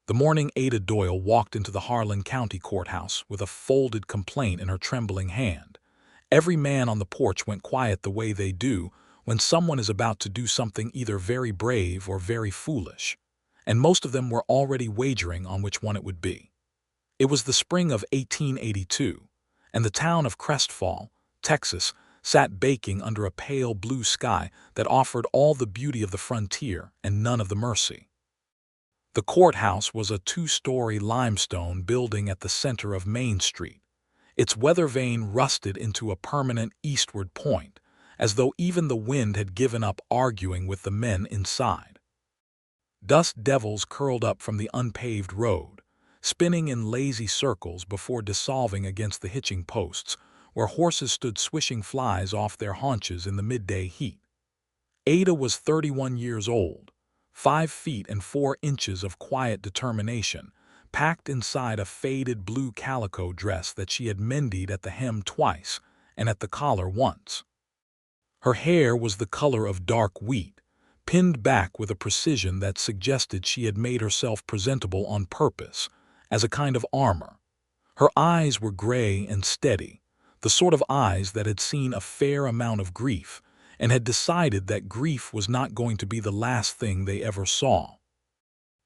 The morning Ada Doyle walked into the Harlan County Courthouse with a folded complaint in her trembling hand. Every man on the porch went quiet the way they do when someone is about to do something either very brave or very foolish, and most of them were already wagering on which one it would be. It was the spring of 1882, and the town of Crestfall, Texas, sat baking under a pale blue sky that offered all the beauty of the frontier and none of the mercy. The courthouse was a two-story limestone building at the center of Main Street, its weather vane rusted into a permanent eastward point, as though even the wind had given up arguing with the men inside. Dust devils curled up from the unpaved road, spinning in lazy circles before dissolving against the hitching posts, where horses stood swishing flies off their haunches in the midday heat. Ada was 31 years old, 5 feet and 4 inches of quiet determination, packed inside a faded blue calico dress that she had mended at the hem twice and at the collar once. Her hair was the color of dark wheat, pinned back with a precision that suggested she had made herself presentable on purpose, as a kind of armor. Her eyes were gray and steady, the sort of eyes that had seen a fair amount of grief and had decided that grief was not going to be the last thing they ever saw.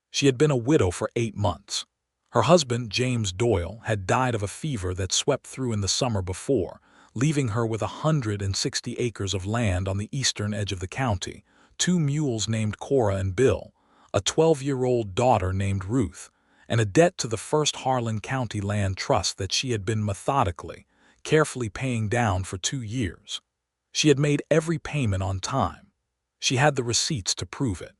She had been a widow for 8 months. Her husband, James Doyle, had died of a fever that swept through in the summer before, leaving her with 160 acres of land on the eastern edge of the county, 2 mules named Cora and Bill, a 12-year-old daughter named Ruth, and a debt to the First Harlan County Land Trust that she had been methodically, carefully paying down for 2 years. She had made every payment on time. She had the receipts to prove it,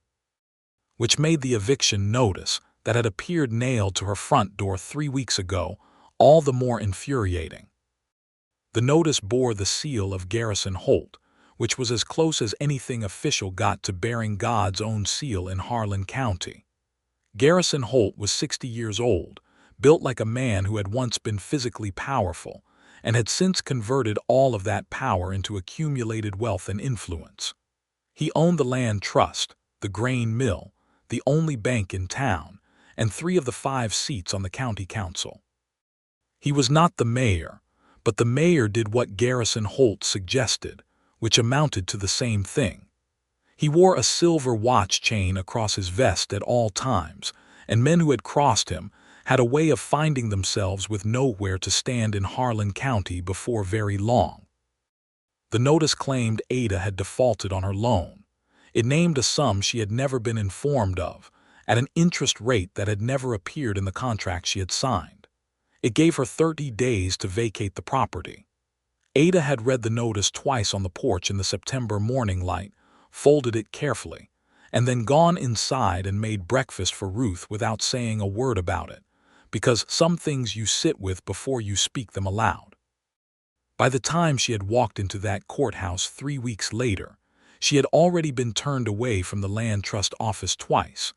which made the eviction notice that had appeared nailed to her front door 3 weeks ago all the more infuriating. The notice bore the seal of Garrison Holt, which was as close as anything official got to bearing God's own seal in Harlan County. Garrison Holt was 60 years old, built like a man who had once been physically powerful, and had since converted all of that power into accumulated wealth and influence. He owned the land trust, the grain mill, the only bank in town, and 3 of the 5 seats on the county council. He was not the mayor, but the mayor did what Garrison Holt suggested, which amounted to the same thing. He wore a silver watch chain across his vest at all times, and men who had crossed him had a way of finding themselves with nowhere to stand in Harlan County before very long. The notice claimed Ada had defaulted on her loan. It named a sum she had never been informed of, at an interest rate that had never appeared in the contract she had signed. It gave her 30 days to vacate the property. Ada had read the notice twice on the porch in the September morning light, folded it carefully, and then gone inside and made breakfast for Ruth without saying a word about it, because some things you sit with before you speak them aloud. By the time she had walked into that courthouse 3 weeks later, she had already been turned away from the land trust office twice,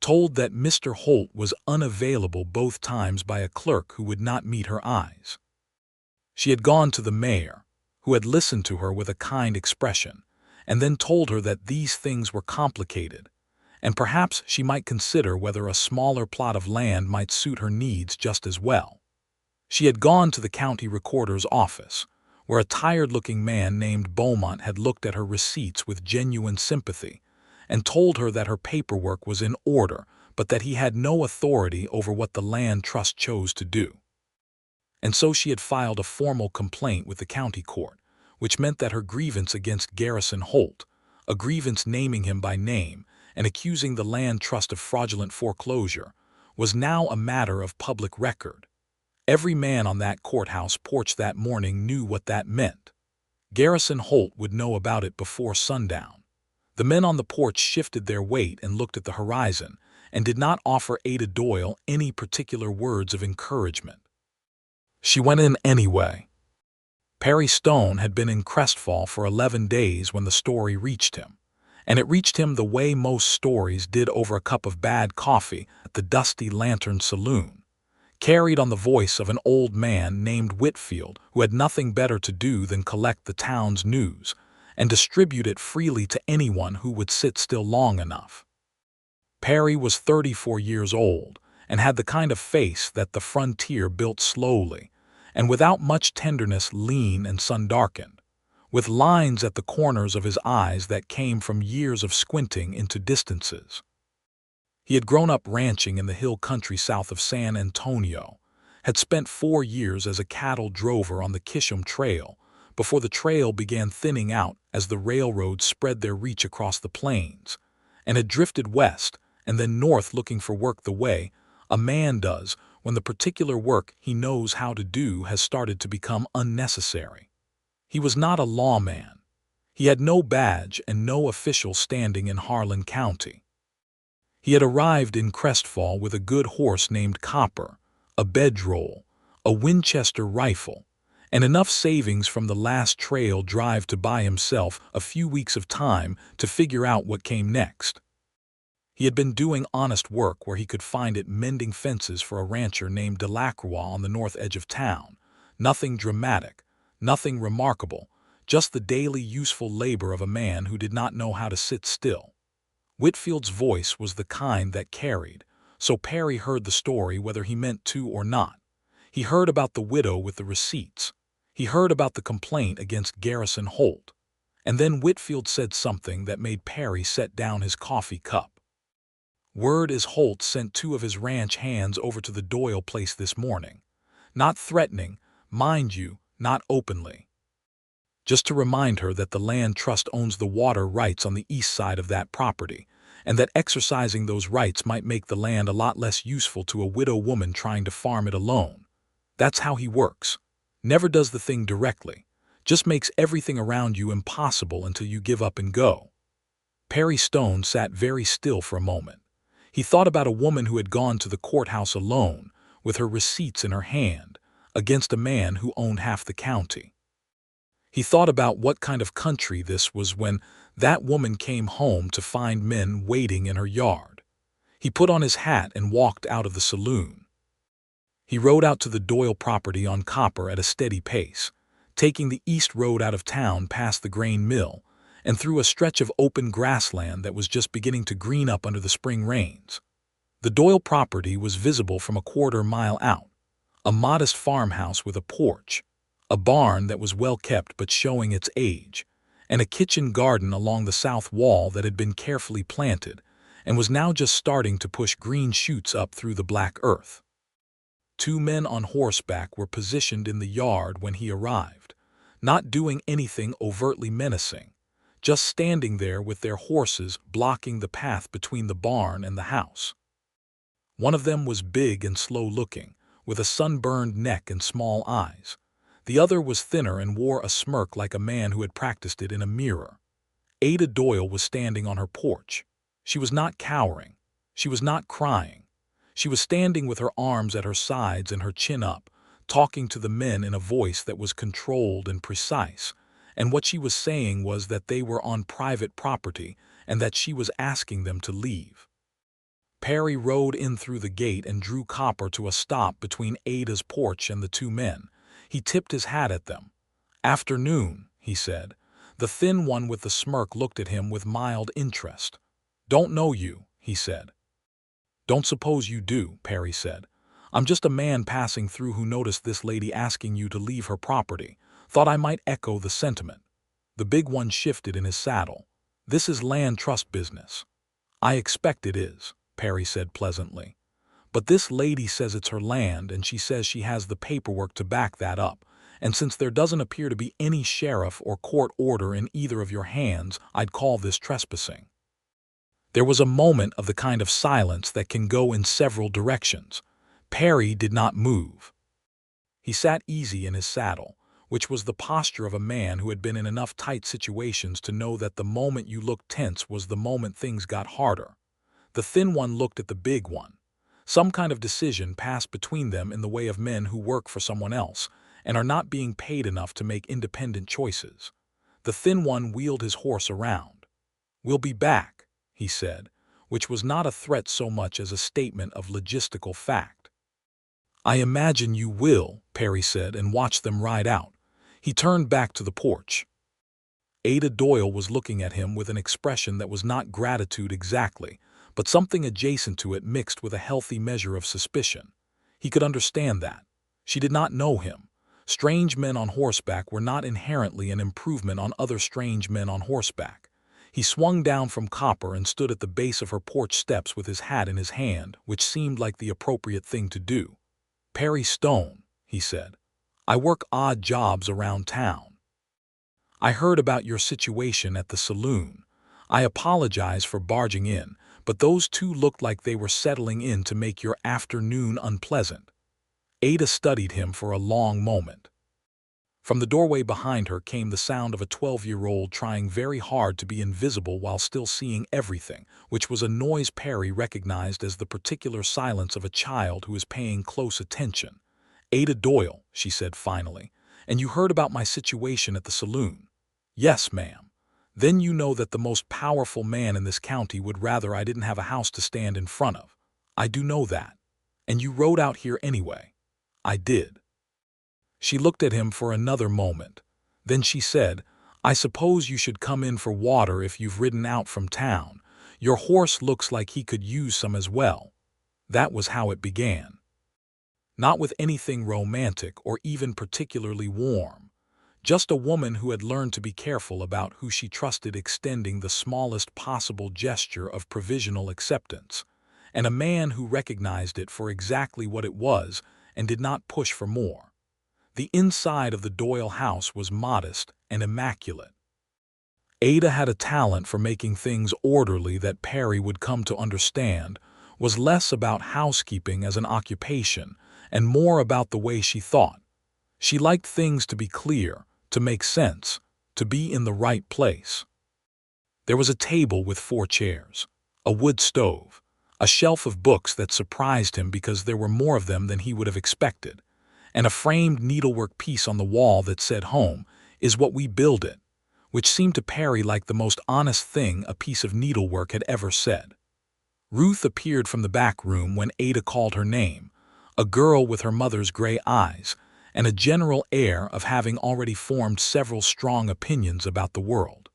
told that Mr. Holt was unavailable both times by a clerk who would not meet her eyes. She had gone to the mayor, who had listened to her with a kind expression, and then told her that these things were complicated, and perhaps she might consider whether a smaller plot of land might suit her needs just as well. She had gone to the county recorder's office, where a tired-looking man named Beaumont had looked at her receipts with genuine sympathy, and told her that her paperwork was in order, but that he had no authority over what the land trust chose to do. And so she had filed a formal complaint with the county court, which meant that her grievance against Garrison Holt, a grievance naming him by name and accusing the land trust of fraudulent foreclosure, was now a matter of public record. Every man on that courthouse porch that morning knew what that meant. Garrison Holt would know about it before sundown. The men on the porch shifted their weight and looked at the horizon, and did not offer Ada Doyle any particular words of encouragement. She went in anyway. Perry Stone had been in Crestfall for 11 days when the story reached him, and it reached him the way most stories did over a cup of bad coffee at the Dusty Lantern Saloon, carried on the voice of an old man named Whitfield who had nothing better to do than collect the town's news and distribute it freely to anyone who would sit still long enough. Perry was 34 years old and had the kind of face that the frontier built slowly, and without much tenderness, lean and sun-darkened, with lines at the corners of his eyes that came from years of squinting into distances. He had grown up ranching in the hill country south of San Antonio, had spent 4 years as a cattle drover on the Kisham Trail before the trail began thinning out as the railroads spread their reach across the plains, and had drifted west and then north looking for work the way a man does when the particular work he knows how to do has started to become unnecessary. He was not a lawman. He had no badge and no official standing in Harlan County. He had arrived in Crestfall with a good horse named Copper, a bedroll, a Winchester rifle, and enough savings from the last trail drive to buy himself a few weeks of time to figure out what came next. He had been doing honest work where he could find it mending fences for a rancher named Delacroix on the north edge of town. Nothing dramatic, nothing remarkable, just the daily useful labor of a man who did not know how to sit still. Whitfield's voice was the kind that carried, so Perry heard the story whether he meant to or not. He heard about the widow with the receipts. He heard about the complaint against Garrison Holt. And then Whitfield said something that made Perry set down his coffee cup. Word is Holt sent 2 of his ranch hands over to the Doyle place this morning. Not threatening, mind you, not openly. Just to remind her that the land trust owns the water rights on the east side of that property, and that exercising those rights might make the land a lot less useful to a widow woman trying to farm it alone. That's how he works. Never does the thing directly. Just makes everything around you impossible until you give up and go. Perry Stone sat very still for a moment. He thought about a woman who had gone to the courthouse alone, with her receipts in her hand, against a man who owned half the county. He thought about what kind of country this was when that woman came home to find men waiting in her yard. He put on his hat and walked out of the saloon. He rode out to the Doyle property on Copper at a steady pace, taking the east road out of town past the grain mill and through a stretch of open grassland that was just beginning to green up under the spring rains. The Doyle property was visible from a quarter-mile out, a modest farmhouse with a porch, a barn that was well kept but showing its age, and a kitchen garden along the south wall that had been carefully planted and was now just starting to push green shoots up through the black earth. 2 men on horseback were positioned in the yard when he arrived, not doing anything overtly menacing, just standing there with their horses blocking the path between the barn and the house. One of them was big and slow-looking, with a sunburned neck and small eyes. The other was thinner and wore a smirk like a man who had practiced it in a mirror. Ada Doyle was standing on her porch. She was not cowering. She was not crying. She was standing with her arms at her sides and her chin up, talking to the men in a voice that was controlled and precise, and what she was saying was that they were on private property and that she was asking them to leave. Perry rode in through the gate and drew Copper to a stop between Ada's porch and the 2 men. He tipped his hat at them. "Afternoon," he said. The thin one with the smirk looked at him with mild interest. "Don't know you," he said. "Don't suppose you do," Perry said. "I'm just a man passing through who noticed this lady asking you to leave her property. Thought I might echo the sentiment." The big one shifted in his saddle. "This is land trust business." "I expect it is," Perry said pleasantly. "But this lady says it's her land, and she says she has the paperwork to back that up, and since there doesn't appear to be any sheriff or court order in either of your hands, I'd call this trespassing." There was a moment of the kind of silence that can go in several directions. Perry did not move. He sat easy in his saddle, which was the posture of a man who had been in enough tight situations to know that the moment you looked tense was the moment things got harder. The thin one looked at the big one. Some kind of decision passed between them in the way of men who work for someone else and are not being paid enough to make independent choices. The thin one wheeled his horse around. "We'll be back," he said, which was not a threat so much as a statement of logistical fact. "I imagine you will," Perry said, and watched them ride out. He turned back to the porch. Ada Doyle was looking at him with an expression that was not gratitude exactly, but something adjacent to it mixed with a healthy measure of suspicion. He could understand that. She did not know him. Strange men on horseback were not inherently an improvement on other strange men on horseback. He swung down from Copper and stood at the base of her porch steps with his hat in his hand, which seemed like the appropriate thing to do. "Perry Stone," he said. "I work odd jobs around town. I heard about your situation at the saloon. I apologize for barging in, but those two looked like they were settling in to make your afternoon unpleasant." Ada studied him for a long moment. From the doorway behind her came the sound of a 12-year-old trying very hard to be invisible while still seeing everything, which was a noise Perry recognized as the particular silence of a child who is paying close attention. "Ada Doyle," she said finally, "and you heard about my situation at the saloon?" "Yes, ma'am." "Then you know that the most powerful man in this county would rather I didn't have a house to stand in front of." "I do know that." "And you rode out here anyway." "I did." She looked at him for another moment. Then she said, "I suppose you should come in for water if you've ridden out from town. Your horse looks like he could use some as well." That was how it began. Not with anything romantic or even particularly warm. Just a woman who had learned to be careful about who she trusted extending the smallest possible gesture of provisional acceptance, and a man who recognized it for exactly what it was and did not push for more. The inside of the Doyle house was modest and immaculate. Ada had a talent for making things orderly that Perry would come to understand was less about housekeeping as an occupation and more about the way she thought. She liked things to be clear, to make sense, to be in the right place. There was a table with 4 chairs, a wood stove, a shelf of books that surprised him because there were more of them than he would have expected, and a framed needlework piece on the wall that said "Home is what we build it," which seemed to Perry like the most honest thing a piece of needlework had ever said. Ruth appeared from the back room when Ada called her name, a girl with her mother's gray eyes and a general air of having already formed several strong opinions about the world.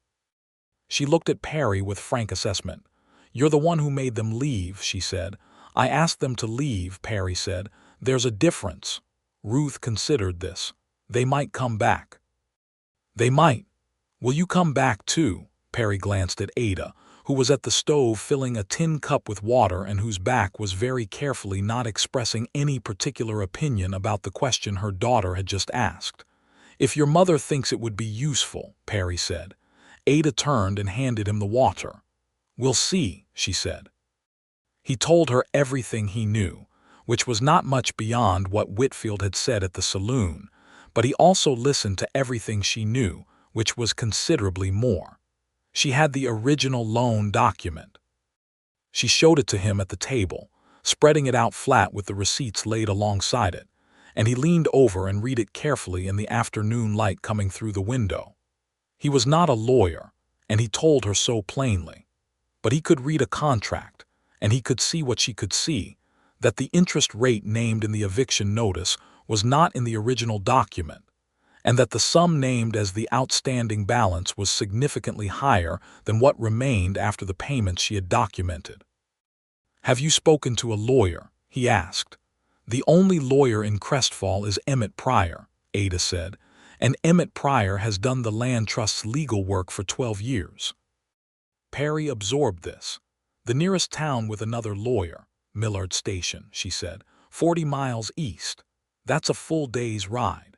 She looked at Perry with frank assessment. "You're the one who made them leave," she said. "I asked them to leave," Perry said. "There's a difference." Ruth considered this. "They might come back." "They might. Will you come back too?" Perry glanced at Ada, who was at the stove filling a tin cup with water and whose back was very carefully not expressing any particular opinion about the question her daughter had just asked. "If your mother thinks it would be useful," Perry said. Ada turned and handed him the water. "We'll see," she said. He told her everything he knew, which was not much beyond what Whitfield had said at the saloon, but he also listened to everything she knew, which was considerably more. She had the original loan document. She showed it to him at the table, spreading it out flat with the receipts laid alongside it, and he leaned over and read it carefully in the afternoon light coming through the window. He was not a lawyer, and he told her so plainly, but he could read a contract, and he could see what she could see, that the interest rate named in the eviction notice was not in the original document, and that the sum named as the outstanding balance was significantly higher than what remained after the payments she had documented. "Have you spoken to a lawyer?" he asked. "The only lawyer in Crestfall is Emmett Pryor," Ada said, "and Emmett Pryor has done the land trust's legal work for 12 years. Perry absorbed this. "The nearest town with another lawyer, Millard Station," she said, 40 miles east. That's a full day's ride."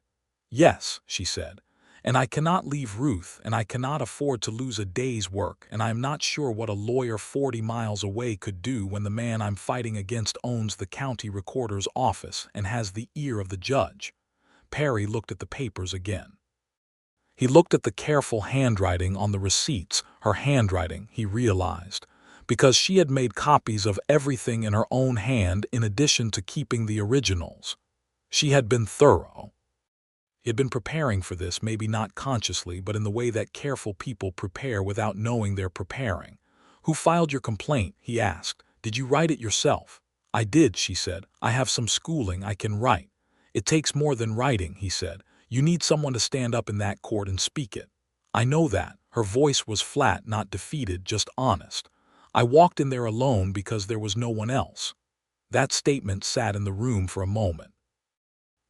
"Yes," she said, "and I cannot leave Ruth, and I cannot afford to lose a day's work, and I am not sure what a lawyer 40 miles away could do when the man I'm fighting against owns the county recorder's office and has the ear of the judge." Perry looked at the papers again. He looked at the careful handwriting on the receipts, her handwriting, he realized, because she had made copies of everything in her own hand in addition to keeping the originals. She had been thorough. He had been preparing for this, maybe not consciously, but in the way that careful people prepare without knowing they're preparing. "Who filed your complaint?" he asked. "Did you write it yourself?" "I did," she said. "I have some schooling. I can write." "It takes more than writing," he said. "You need someone to stand up in that court and speak it." "I know that." Her voice was flat, not defeated, just honest. I walked in there alone because there was no one else." That statement sat in the room for a moment.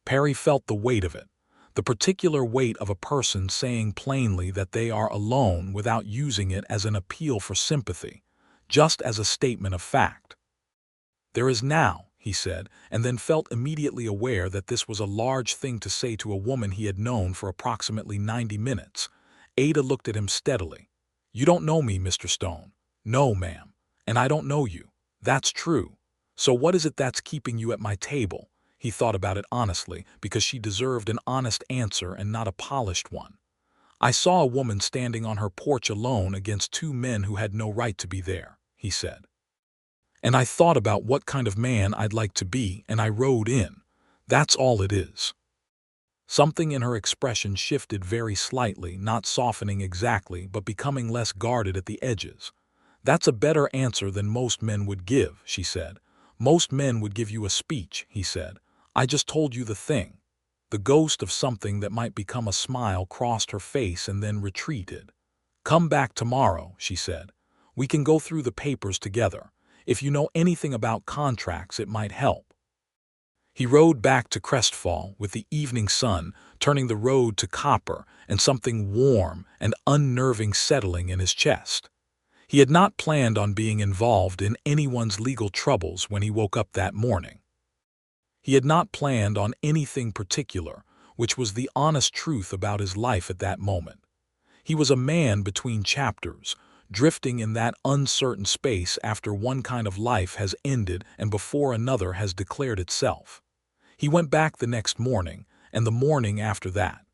Perry felt the weight of it, the particular weight of a person saying plainly that they are alone without using it as an appeal for sympathy, just as a statement of fact. "There is now," he said, and then felt immediately aware that this was a large thing to say to a woman he had known for approximately 90 minutes. Ada looked at him steadily. "You don't know me, Mr. Stone." "No, ma'am. And I don't know you." "That's true. So what is it that's keeping you at my table?" He thought about it honestly, because she deserved an honest answer and not a polished one. "I saw a woman standing on her porch alone against two men who had no right to be there," he said. "And I thought about what kind of man I'd like to be, and I rode in. That's all it is." Something in her expression shifted very slightly, not softening exactly, but becoming less guarded at the edges. "That's a better answer than most men would give," she said. "Most men would give you a speech," he said. "I just told you the thing." The ghost of something that might become a smile crossed her face and then retreated. "Come back tomorrow," she said. "We can go through the papers together. If you know anything about contracts, it might help." He rode back to Crestfall with the evening sun turning the road to copper and something warm and unnerving settling in his chest. He had not planned on being involved in anyone's legal troubles when he woke up that morning. He had not planned on anything particular, which was the honest truth about his life at that moment. He was a man between chapters, drifting in that uncertain space after one kind of life has ended and before another has declared itself. He went back the next morning, and the morning after that.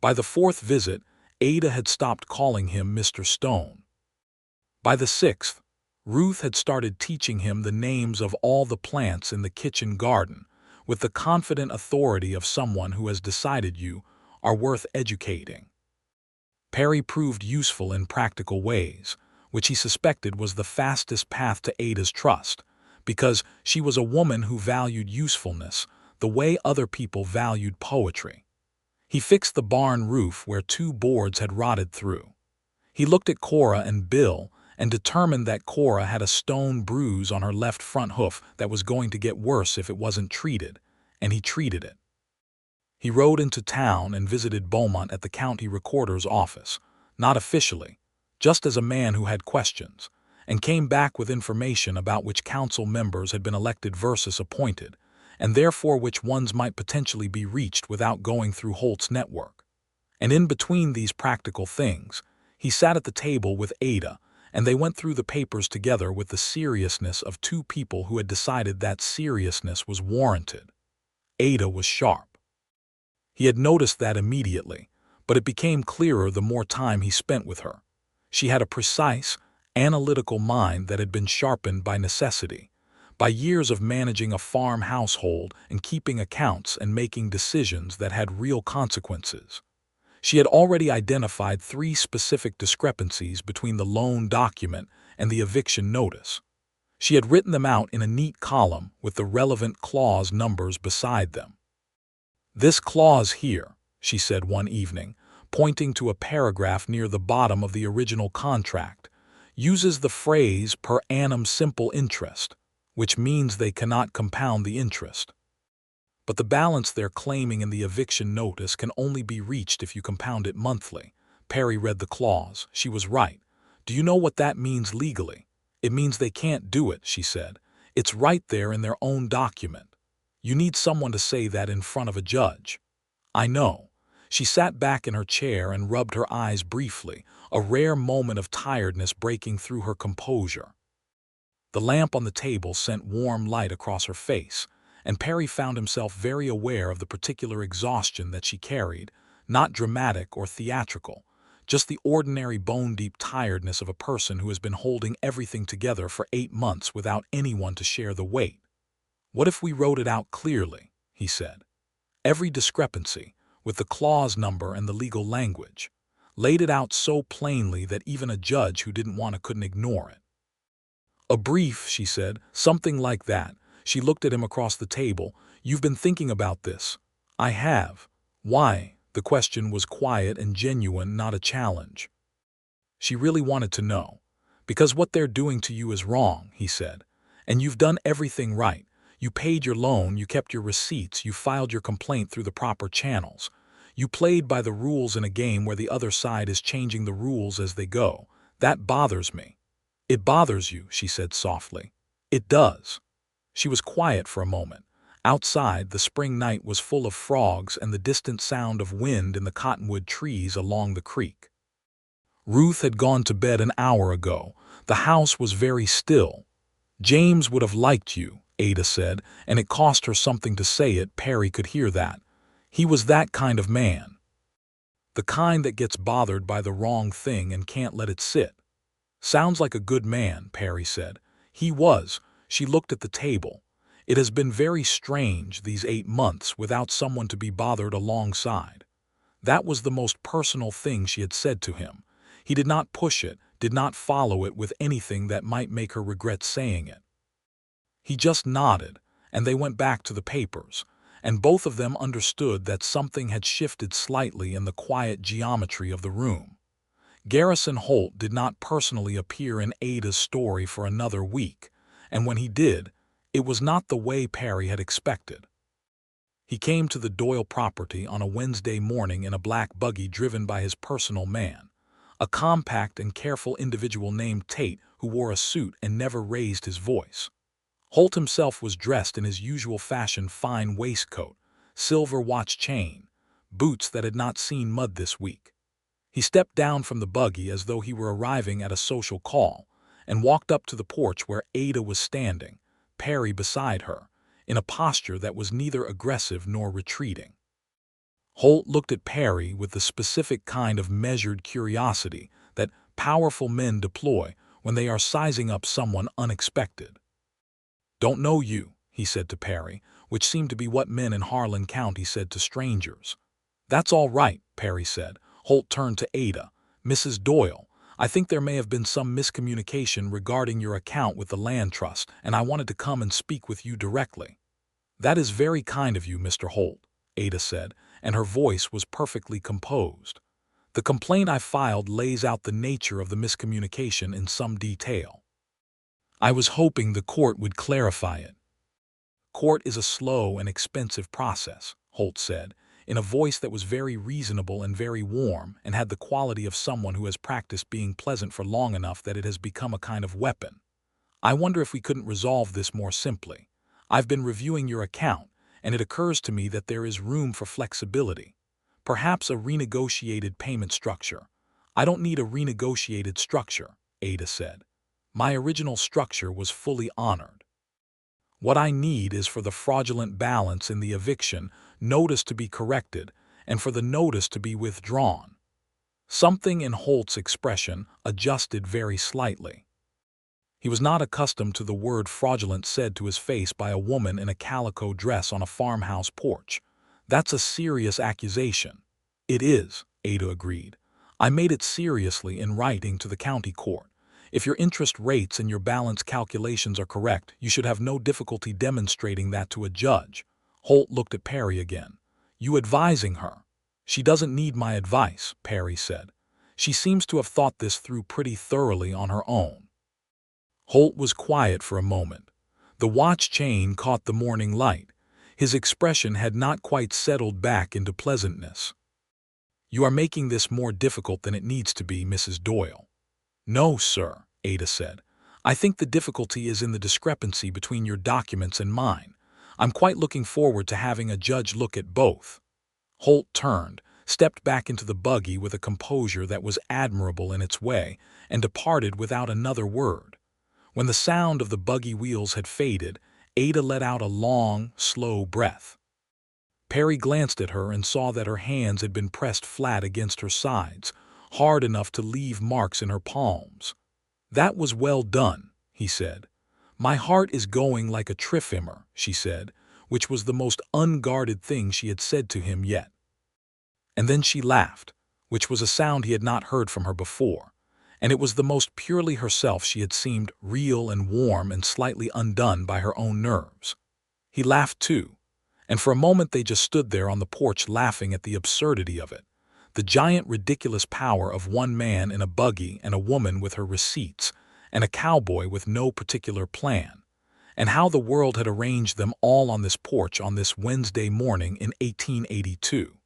By the fourth visit, Ada had stopped calling him Mr. Stone. By the sixth, Ruth had started teaching him the names of all the plants in the kitchen garden, with the confident authority of someone who has decided you are worth educating. Perry proved useful in practical ways, which he suspected was the fastest path to Ada's trust, because she was a woman who valued usefulness the way other people valued poetry. He fixed the barn roof where two boards had rotted through. He looked at Cora and Bill and determined that Cora had a stone bruise on her left front hoof that was going to get worse if it wasn't treated, and he treated it. He rode into town and visited Beaumont at the county recorder's office, not officially, just as a man who had questions, and came back with information about which council members had been elected versus appointed, and therefore which ones might potentially be reached without going through Holt's network. And in between these practical things, he sat at the table with Ada, and they went through the papers together with the seriousness of two people who had decided that seriousness was warranted. Ada was sharp. He had noticed that immediately, but it became clearer the more time he spent with her. She had a precise, analytical mind that had been sharpened by necessity, by years of managing a farm household and keeping accounts and making decisions that had real consequences. She had already identified 3 specific discrepancies between the loan document and the eviction notice. She had written them out in a neat column with the relevant clause numbers beside them. "This clause here," she said one evening, pointing to a paragraph near the bottom of the original contract, uses the phrase per annum simple interest, which means they cannot compound the interest. But the balance they're claiming in the eviction notice can only be reached if you compound it monthly. Perry read the clause. She was right. "Do you know what that means legally?" "It means they can't do it," she said. "It's right there in their own document. You need someone to say that in front of a judge." "I know." She sat back in her chair and rubbed her eyes briefly, a rare moment of tiredness breaking through her composure. The lamp on the table sent warm light across her face, and Perry found himself very aware of the particular exhaustion that she carried, not dramatic or theatrical, just the ordinary bone-deep tiredness of a person who has been holding everything together for 8 months without anyone to share the weight. "What if we wrote it out clearly?" he said. "Every discrepancy, with the clause number and the legal language. Laid it out so plainly that even a judge who didn't want to couldn't ignore it." "A brief," she said, "something like that." She looked at him across the table. "You've been thinking about this." "I have." "Why?" The question was quiet and genuine, not a challenge. She really wanted to know. Because what they're doing to you is wrong, he said. And you've done everything right. You paid your loan, you kept your receipts, you filed your complaint through the proper channels. You played by the rules in a game where the other side is changing the rules as they go. That bothers me. It bothers you, she said softly. It does. She was quiet for a moment. Outside, the spring night was full of frogs and the distant sound of wind in the cottonwood trees along the creek. Ruth had gone to bed an hour ago. The house was very still. James would have liked you, Ada said, and it cost her something to say it. Perry could hear that. He was that kind of man. The kind that gets bothered by the wrong thing and can't let it sit. Sounds like a good man, Perry said. He was. She looked at the table. It has been very strange these 8 months without someone to be bothered alongside. That was the most personal thing she had said to him. He did not push it, did not follow it with anything that might make her regret saying it. He just nodded, and they went back to the papers, and both of them understood that something had shifted slightly in the quiet geometry of the room. Garrison Holt did not personally appear in Ada's story for another week, and when he did, it was not the way Perry had expected. He came to the Doyle property on a Wednesday morning in a black buggy driven by his personal man, a compact and careful individual named Tate who wore a suit and never raised his voice. Holt himself was dressed in his usual fashion: fine waistcoat, silver watch chain, boots that had not seen mud this week. He stepped down from the buggy as though he were arriving at a social call and walked up to the porch where Ada was standing, Perry beside her, in a posture that was neither aggressive nor retreating. Holt looked at Perry with the specific kind of measured curiosity that powerful men deploy when they are sizing up someone unexpected. "Don't know you," he said to Perry, which seemed to be what men in Harlan County said to strangers. "That's all right," Perry said. Holt turned to Ada. "Mrs. Doyle, I think there may have been some miscommunication regarding your account with the land trust, and I wanted to come and speak with you directly." "That is very kind of you, Mr. Holt," Ada said, and her voice was perfectly composed. "The complaint I filed lays out the nature of the miscommunication in some detail. I was hoping the court would clarify it." "Court is a slow and expensive process," Holt said, in a voice that was very reasonable and very warm and had the quality of someone who has practiced being pleasant for long enough that it has become a kind of weapon. "I wonder if we couldn't resolve this more simply. I've been reviewing your account, and it occurs to me that there is room for flexibility. Perhaps a renegotiated payment structure." "I don't need a renegotiated structure," Ada said. "My original structure was fully honored. What I need is for the fraudulent balance in the eviction notice to be corrected and for the notice to be withdrawn." Something in Holt's expression adjusted very slightly. He was not accustomed to the word fraudulent said to his face by a woman in a calico dress on a farmhouse porch. "That's a serious accusation." "It is," Ada agreed. "I made it seriously in writing to the county court. If your interest rates and your balance calculations are correct, you should have no difficulty demonstrating that to a judge." Holt looked at Perry again. "You advising her?" "She doesn't need my advice," Perry said. "She seems to have thought this through pretty thoroughly on her own." Holt was quiet for a moment. The watch chain caught the morning light. His expression had not quite settled back into pleasantness. "You are making this more difficult than it needs to be, Mrs. Doyle." "No, sir," Ada said. "I think the difficulty is in the discrepancy between your documents and mine. I'm quite looking forward to having a judge look at both." Holt turned, stepped back into the buggy with a composure that was admirable in its way, and departed without another word. When the sound of the buggy wheels had faded, Ada let out a long, slow breath. Perry glanced at her and saw that her hands had been pressed flat against her sides, hard enough to leave marks in her palms. "That was well done," he said. "My heart is going like a trifimmer," she said, which was the most unguarded thing she had said to him yet. And then she laughed, which was a sound he had not heard from her before, and it was the most purely herself she had seemed, real and warm and slightly undone by her own nerves. He laughed too, and for a moment they just stood there on the porch laughing at the absurdity of it, the giant ridiculous power of one man in a buggy and a woman with her receipts, and a cowboy with no particular plan, and how the world had arranged them all on this porch on this Wednesday morning in 1882.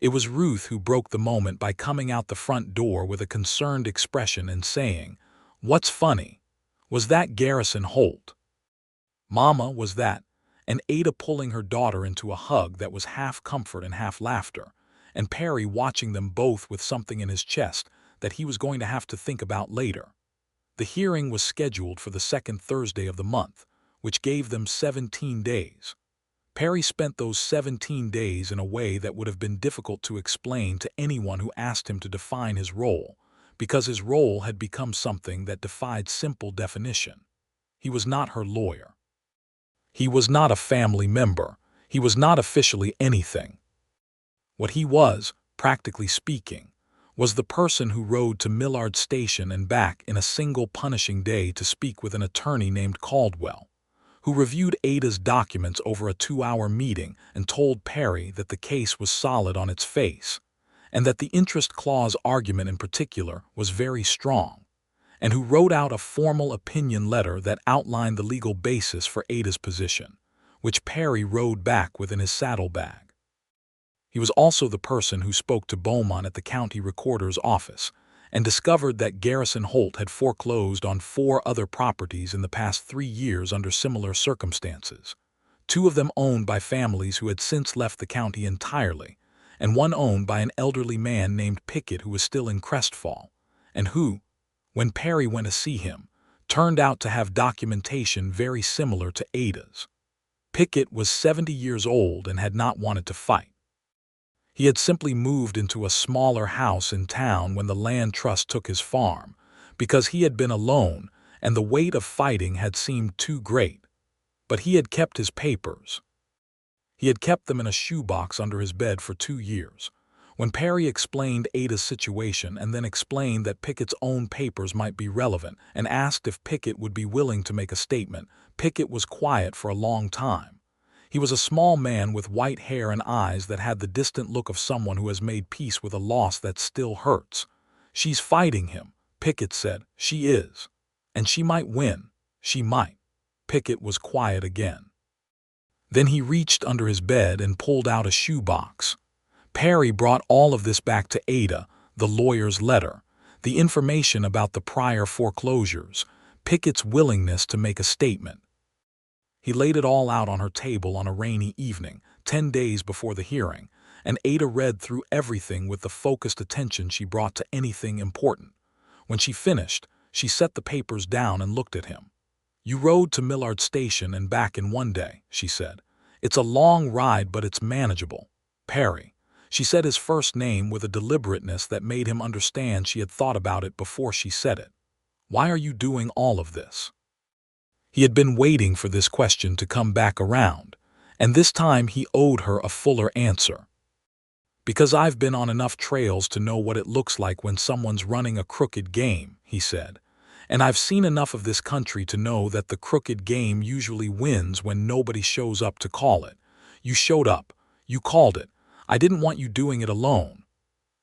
It was Ruth who broke the moment by coming out the front door with a concerned expression and saying, "What's funny? Was that Garrison Holt?" "Mama, was that?" and Ada pulling her daughter into a hug that was half comfort and half laughter, and Perry watching them both with something in his chest that he was going to have to think about later. The hearing was scheduled for the second Thursday of the month, which gave them 17 days. Perry spent those 17 days in a way that would have been difficult to explain to anyone who asked him to define his role, because his role had become something that defied simple definition. He was not her lawyer. He was not a family member. He was not officially anything. What he was, practically speaking, was the person who rode to Millard Station and back in a single punishing day to speak with an attorney named Caldwell, who reviewed Ada's documents over a 2-hour meeting and told Perry that the case was solid on its face, and that the interest clause argument in particular was very strong, and who wrote out a formal opinion letter that outlined the legal basis for Ada's position, which Perry rode back within his saddlebag. He was also the person who spoke to Beaumont at the county recorder's office and discovered that Garrison Holt had foreclosed on 4 other properties in the past 3 years under similar circumstances, 2 of them owned by families who had since left the county entirely, and 1 owned by an elderly man named Pickett who was still in Crestfall, and who, when Perry went to see him, turned out to have documentation very similar to Ada's. Pickett was 70 years old and had not wanted to fight. He had simply moved into a smaller house in town when the land trust took his farm, because he had been alone and the weight of fighting had seemed too great. But he had kept his papers. He had kept them in a shoebox under his bed for 2 years. When Perry explained Ada's situation and then explained that Pickett's own papers might be relevant and asked if Pickett would be willing to make a statement, Pickett was quiet for a long time. He was a small man with white hair and eyes that had the distant look of someone who has made peace with a loss that still hurts. "She's fighting him," Pickett said. "She is. And she might win. She might." Pickett was quiet again. Then he reached under his bed and pulled out a shoebox. Perry brought all of this back to Ada, the lawyer's letter, the information about the prior foreclosures, Pickett's willingness to make a statement. He laid it all out on her table on a rainy evening, 10 days before the hearing, and Ada read through everything with the focused attention she brought to anything important. When she finished, she set the papers down and looked at him. "You rode to Millard Station and back in 1 day," she said. "It's a long ride, but it's manageable. Perry." She said his first name with a deliberateness that made him understand she had thought about it before she said it. "Why are you doing all of this?" He had been waiting for this question to come back around, and this time he owed her a fuller answer. "Because I've been on enough trails to know what it looks like when someone's running a crooked game," he said. "And I've seen enough of this country to know that the crooked game usually wins when nobody shows up to call it. You showed up. You called it. I didn't want you doing it alone."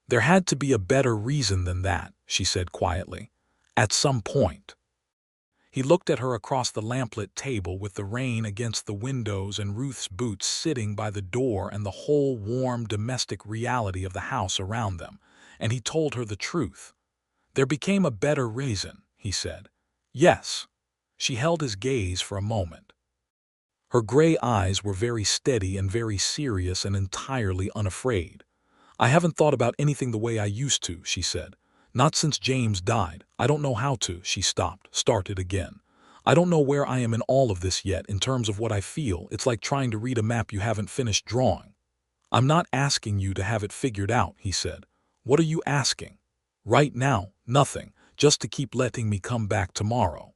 "There had to be a better reason than that," she said quietly. "At some point." He looked at her across the lamplit table with the rain against the windows and Ruth's boots sitting by the door and the whole warm domestic reality of the house around them, and he told her the truth. "There became a better reason," he said. "Yes." She held his gaze for a moment. Her gray eyes were very steady and very serious and entirely unafraid. "I haven't thought about anything the way I used to," she said. "Not since James died. I don't know how to." She started again. "I don't know where I am in all of this yet in terms of what I feel. It's like trying to read a map you haven't finished drawing." "I'm not asking you to have it figured out," he said. "What are you asking?" "Right now, nothing, just to keep letting me come back tomorrow."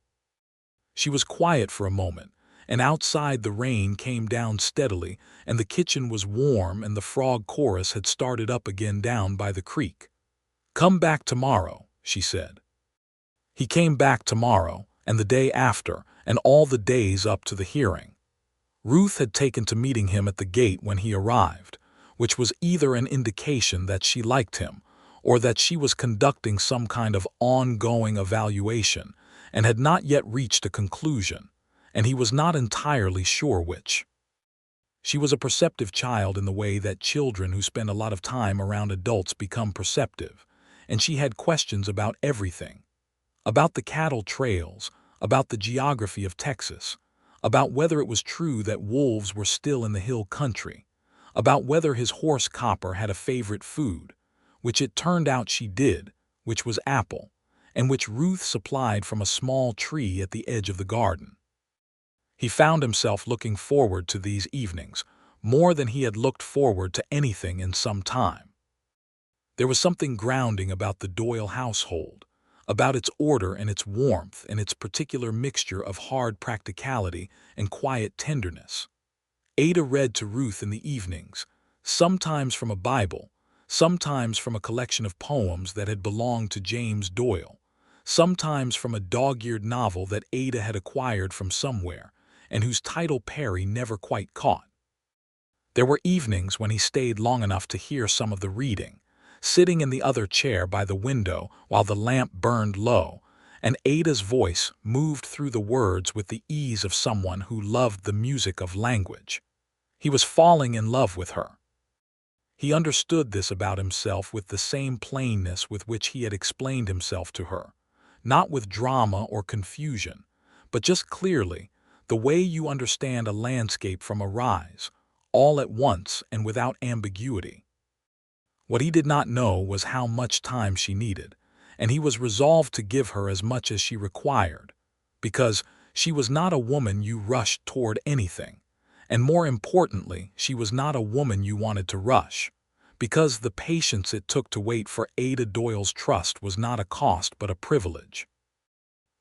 She was quiet for a moment, and outside the rain came down steadily, and the kitchen was warm, and the frog chorus had started up again down by the creek. "Come back tomorrow," she said. He came back tomorrow, and the day after, and all the days up to the hearing. Ruth had taken to meeting him at the gate when he arrived, which was either an indication that she liked him, or that she was conducting some kind of ongoing evaluation, and had not yet reached a conclusion, and he was not entirely sure which. She was a perceptive child in the way that children who spend a lot of time around adults become perceptive, and she had questions about everything. About the cattle trails, about the geography of Texas, about whether it was true that wolves were still in the hill country, about whether his horse Copper had a favorite food, which it turned out she did, which was apple, and which Ruth supplied from a small tree at the edge of the garden. He found himself looking forward to these evenings, more than he had looked forward to anything in some time. There was something grounding about the Doyle household, about its order and its warmth and its particular mixture of hard practicality and quiet tenderness. Ada read to Ruth in the evenings, sometimes from a Bible, sometimes from a collection of poems that had belonged to James Doyle, sometimes from a dog-eared novel that Ada had acquired from somewhere, and whose title Perry never quite caught. There were evenings when he stayed long enough to hear some of the reading, sitting in the other chair by the window while the lamp burned low, and Ada's voice moved through the words with the ease of someone who loved the music of language. He was falling in love with her. He understood this about himself with the same plainness with which he had explained himself to her, not with drama or confusion, but just clearly, the way you understand a landscape from a rise, all at once and without ambiguity. What he did not know was how much time she needed, and he was resolved to give her as much as she required, because she was not a woman you rushed toward anything, and more importantly, she was not a woman you wanted to rush, because the patience it took to wait for Ada Doyle's trust was not a cost but a privilege.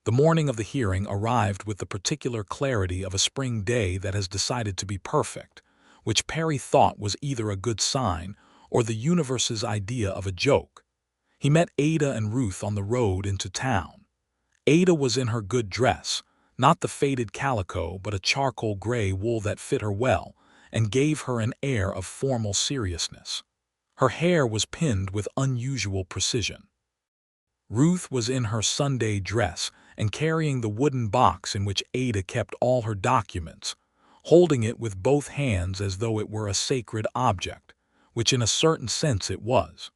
The morning of the hearing arrived with the particular clarity of a spring day that has decided to be perfect, which Perry thought was either a good sign or the universe's idea of a joke. He met Ada and Ruth on the road into town. Ada was in her good dress, not the faded calico but a charcoal gray wool that fit her well and gave her an air of formal seriousness. Her hair was pinned with unusual precision. Ruth was in her Sunday dress and carrying the wooden box in which Ada kept all her documents, holding it with both hands as though it were a sacred object, which in a certain sense it was.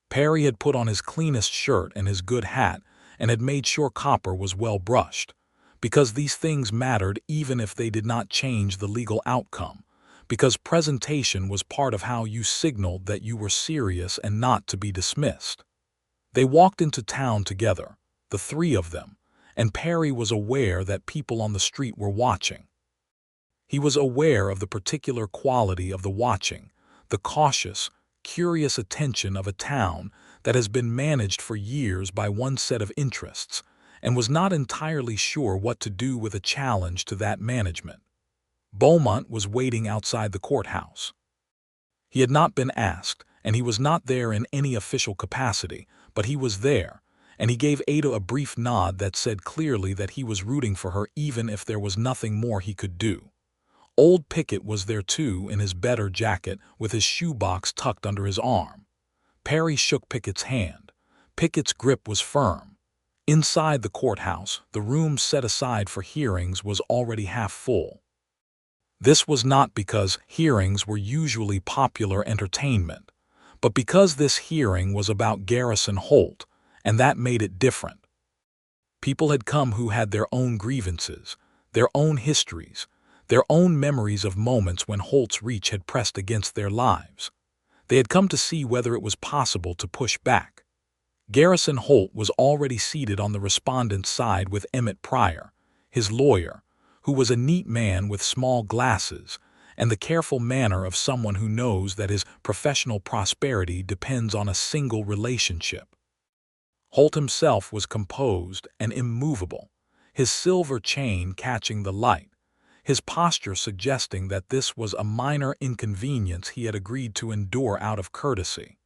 Perry had put on his cleanest shirt and his good hat and had made sure Copper was well brushed, because these things mattered even if they did not change the legal outcome, because presentation was part of how you signaled that you were serious and not to be dismissed. They walked into town together, the three of them, and Perry was aware that people on the street were watching. He was aware of the particular quality of the watching, the cautious, curious attention of a town that has been managed for years by one set of interests, and was not entirely sure what to do with a challenge to that management. Beaumont was waiting outside the courthouse. He had not been asked, and he was not there in any official capacity, but he was there, and he gave Ada a brief nod that said clearly that he was rooting for her even if there was nothing more he could do. Old Pickett was there too in his better jacket with his shoebox tucked under his arm. Perry shook Pickett's hand. Pickett's grip was firm. Inside the courthouse, the room set aside for hearings was already half full. This was not because hearings were usually popular entertainment, but because this hearing was about Garrison Holt, and that made it different. People had come who had their own grievances, their own histories, their own memories of moments when Holt's reach had pressed against their lives. They had come to see whether it was possible to push back. Garrison Holt was already seated on the respondent's side with Emmett Pryor, his lawyer, who was a neat man with small glasses and the careful manner of someone who knows that his professional prosperity depends on a single relationship. Holt himself was composed and immovable, his silver chain catching the light, his posture suggesting that this was a minor inconvenience he had agreed to endure out of courtesy.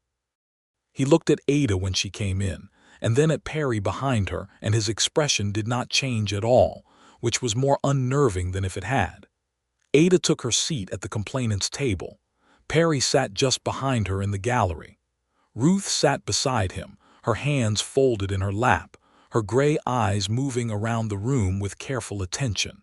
He looked at Ada when she came in, and then at Perry behind her, and his expression did not change at all, which was more unnerving than if it had. Ada took her seat at the complainant's table. Perry sat just behind her in the gallery. Ruth sat beside him, her hands folded in her lap, her gray eyes moving around the room with careful attention.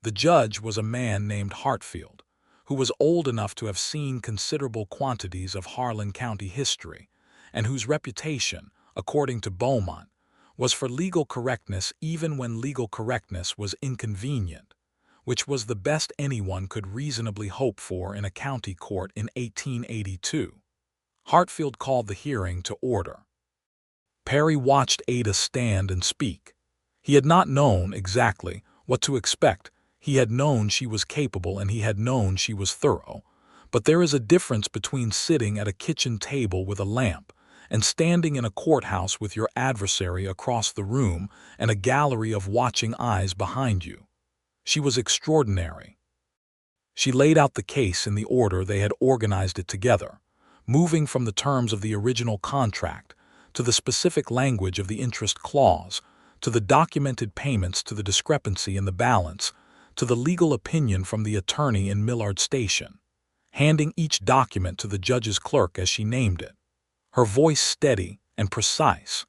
The judge was a man named Hartfield, who was old enough to have seen considerable quantities of Harlan County history, and whose reputation, according to Beaumont, was for legal correctness even when legal correctness was inconvenient, which was the best anyone could reasonably hope for in a county court in 1882. Hartfield called the hearing to order. Perry watched Ada stand and speak. He had not known exactly what to expect. He had known she was capable and he had known she was thorough. But there is a difference between sitting at a kitchen table with a lamp and standing in a courthouse with your adversary across the room and a gallery of watching eyes behind you. She was extraordinary. She laid out the case in the order they had organized it together, moving from the terms of the original contract to the specific language of the interest clause, to the documented payments, to the discrepancy in the balance, to the legal opinion from the attorney in Millard Station, handing each document to the judge's clerk as she named it, her voice steady and precise,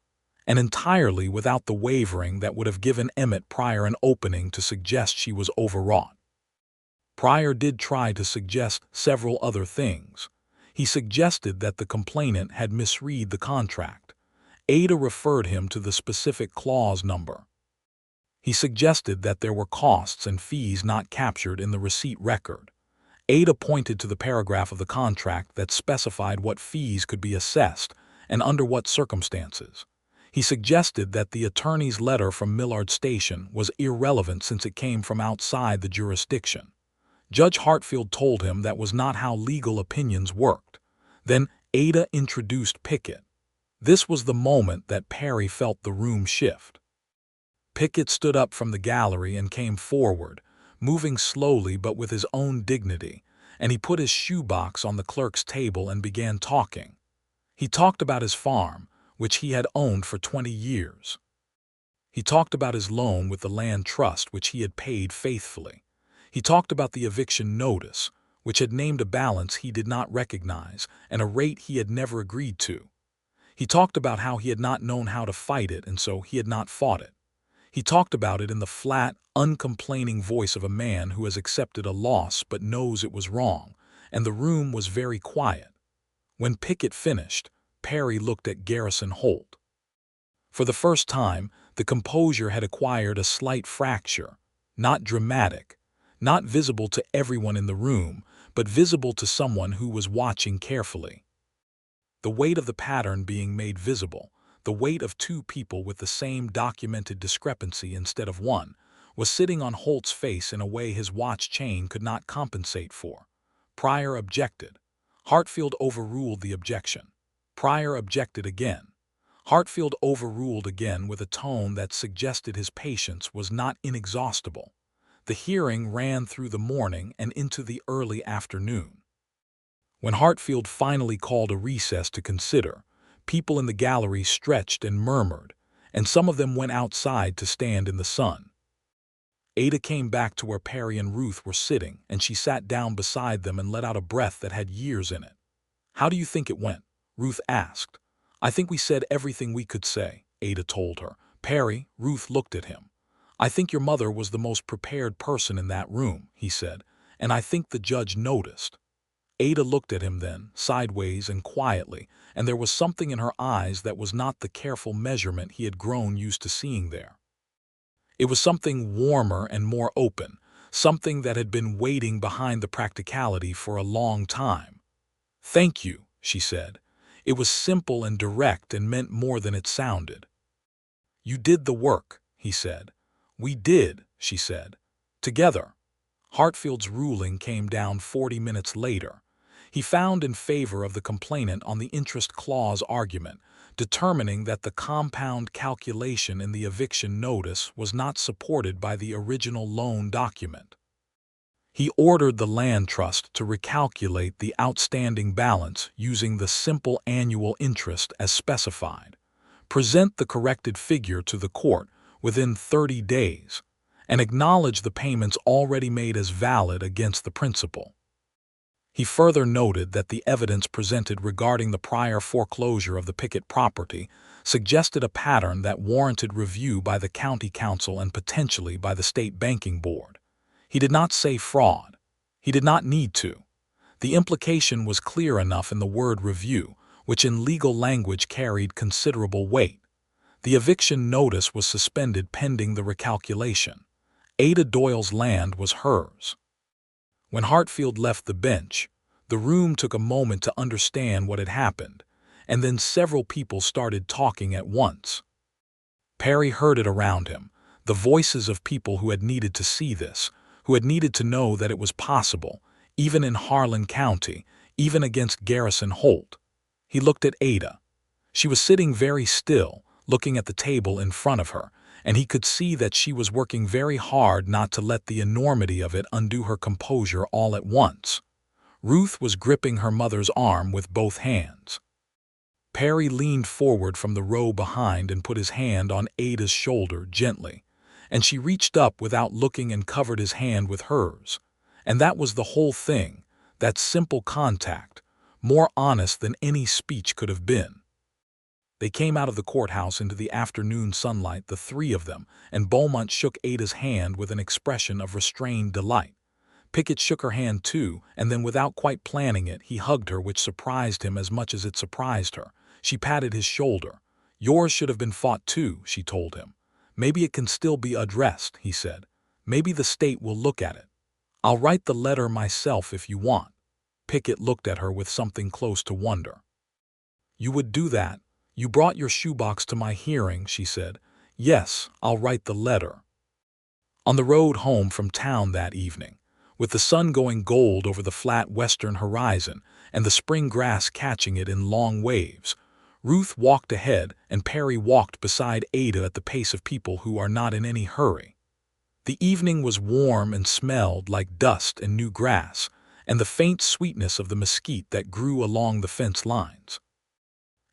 and entirely without the wavering that would have given Emmett Pryor an opening to suggest she was overwrought. Pryor did try to suggest several other things. He suggested that the complainant had misread the contract. Ada referred him to the specific clause number. He suggested that there were costs and fees not captured in the receipt record. Ada pointed to the paragraph of the contract that specified what fees could be assessed and under what circumstances. He suggested that the attorney's letter from Millard Station was irrelevant since it came from outside the jurisdiction. Judge Hartfield told him that was not how legal opinions worked. Then Ada introduced Pickett. This was the moment that Perry felt the room shift. Pickett stood up from the gallery and came forward, moving slowly but with his own dignity, and he put his shoebox on the clerk's table and began talking. He talked about his farm, which he had owned for 20 years. He talked about his loan with the land trust, which he had paid faithfully. He talked about the eviction notice, which had named a balance he did not recognize and a rate he had never agreed to. He talked about how he had not known how to fight it and so he had not fought it. He talked about it in the flat, uncomplaining voice of a man who has accepted a loss but knows it was wrong, and the room was very quiet. When Pickett finished, Perry looked at Garrison Holt. For the first time, the composure had acquired a slight fracture, not dramatic, not visible to everyone in the room, but visible to someone who was watching carefully. The weight of the pattern being made visible, the weight of two people with the same documented discrepancy instead of one, was sitting on Holt's face in a way his watch chain could not compensate for. Pryor objected. Hartfield overruled the objection. Pryor objected again. Hartfield overruled again with a tone that suggested his patience was not inexhaustible. The hearing ran through the morning and into the early afternoon. When Hartfield finally called a recess to consider, people in the gallery stretched and murmured, and some of them went outside to stand in the sun. Ada came back to where Perry and Ruth were sitting, and she sat down beside them and let out a breath that had years in it. "How do you think it went?" Ruth asked. "I think we said everything we could say," Ada told her. "Perry," Ruth looked at him. "I think your mother was the most prepared person in that room," he said, "and I think the judge noticed." Ada looked at him then, sideways and quietly, and there was something in her eyes that was not the careful measurement he had grown used to seeing there. It was something warmer and more open, something that had been waiting behind the practicality for a long time. "Thank you," she said. It was simple and direct and meant more than it sounded. "You did the work," he said. "We did," she said. "Together." Hartfield's ruling came down 40 minutes later. He found in favor of the complainant on the interest clause argument, determining that the compound calculation in the eviction notice was not supported by the original loan document. He ordered the land trust to recalculate the outstanding balance using the simple annual interest as specified, present the corrected figure to the court within 30 days, and acknowledge the payments already made as valid against the principal. He further noted that the evidence presented regarding the prior foreclosure of the Pickett property suggested a pattern that warranted review by the county council and potentially by the state banking board. He did not say fraud. He did not need to. The implication was clear enough in the word review, which in legal language carried considerable weight. The eviction notice was suspended pending the recalculation. Ada Doyle's land was hers. When Hartfield left the bench, the room took a moment to understand what had happened, and then several people started talking at once. Perry heard it around him, the voices of people who had needed to see this, who had needed to know that it was possible, even in Harlan County, even against Garrison Holt. He looked at Ada. She was sitting very still, looking at the table in front of her, and he could see that she was working very hard not to let the enormity of it undo her composure all at once. Ruth was gripping her mother's arm with both hands. Perry leaned forward from the row behind and put his hand on Ada's shoulder gently, and she reached up without looking and covered his hand with hers. And that was the whole thing, that simple contact, more honest than any speech could have been. They came out of the courthouse into the afternoon sunlight, the three of them, and Beaumont shook Ada's hand with an expression of restrained delight. Pickett shook her hand too, and then without quite planning it, he hugged her, which surprised him as much as it surprised her. She patted his shoulder. "Yours should have been fought too," she told him. "Maybe it can still be addressed," he said. "Maybe the state will look at it. I'll write the letter myself if you want." Pickett looked at her with something close to wonder. "You would do that? You brought your shoebox to my hearing," she said. "Yes, I'll write the letter." On the road home from town that evening, with the sun going gold over the flat western horizon and the spring grass catching it in long waves, Ruth walked ahead and Perry walked beside Ada at the pace of people who are not in any hurry. The evening was warm and smelled like dust and new grass, and the faint sweetness of the mesquite that grew along the fence lines.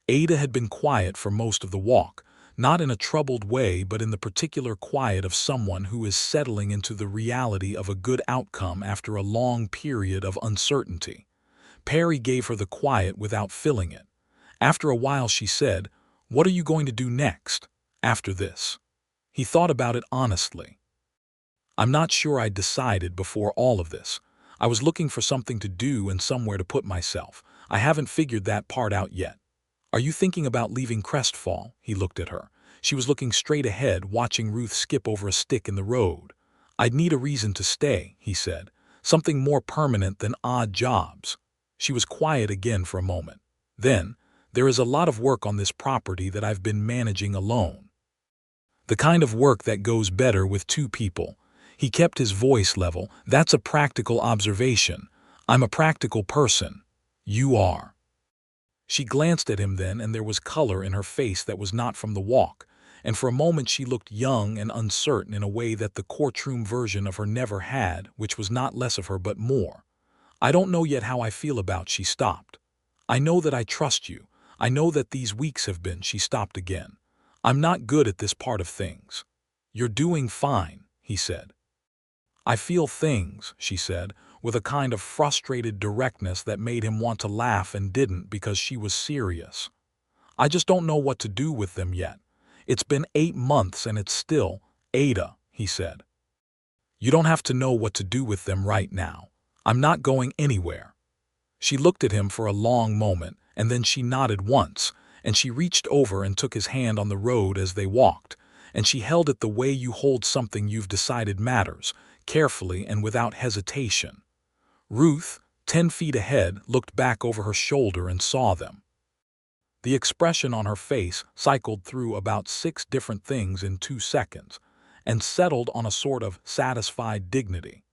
Ada had been quiet for most of the walk, not in a troubled way but in the particular quiet of someone who is settling into the reality of a good outcome after a long period of uncertainty. Perry gave her the quiet without filling it. After a while she said, "What are you going to do next, after this?" He thought about it honestly. "I'm not sure I'd decided before all of this. I was looking for something to do and somewhere to put myself. I haven't figured that part out yet." "Are you thinking about leaving Crestfall?" He looked at her. She was looking straight ahead, watching Ruth skip over a stick in the road. "I'd need a reason to stay," he said. "Something more permanent than odd jobs." She was quiet again for a moment. Then, "There is a lot of work on this property that I've been managing alone. The kind of work that goes better with two people." He kept his voice level. "That's a practical observation. I'm a practical person. You are." She glanced at him then, and there was color in her face that was not from the walk, and for a moment she looked young and uncertain in a way that the courtroom version of her never had, which was not less of her but more. "I don't know yet how I feel about," she stopped. "I know that I trust you. I know that these weeks have been," she stopped again. "I'm not good at this part of things." "You're doing fine," he said. "I feel things," she said, with a kind of frustrated directness that made him want to laugh and didn't because she was serious. "I just don't know what to do with them yet. It's been 8 months and it's still—" "Ada," he said. "You don't have to know what to do with them right now. I'm not going anywhere." She looked at him for a long moment, and then she nodded once, and she reached over and took his hand on the road as they walked, and she held it the way you hold something you've decided matters, carefully and without hesitation. Ruth, 10 feet ahead, looked back over her shoulder and saw them. The expression on her face cycled through about 6 different things in 2 seconds, and settled on a sort of satisfied dignity,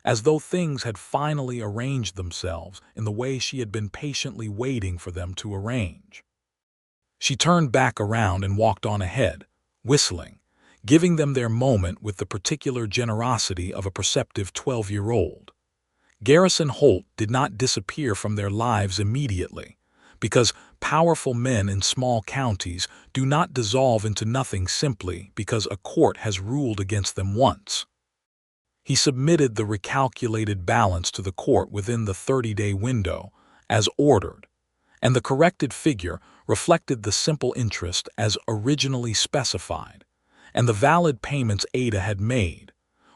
as though things had finally arranged themselves in the way she had been patiently waiting for them to arrange. She turned back around and walked on ahead, whistling, giving them their moment with the particular generosity of a perceptive 12-year-old. Garrison Holt did not disappear from their lives immediately, because powerful men in small counties do not dissolve into nothing simply because a court has ruled against them once. He submitted the recalculated balance to the court within the 30-day window, as ordered, and the corrected figure reflected the simple interest as originally specified, and the valid payments Ada had made,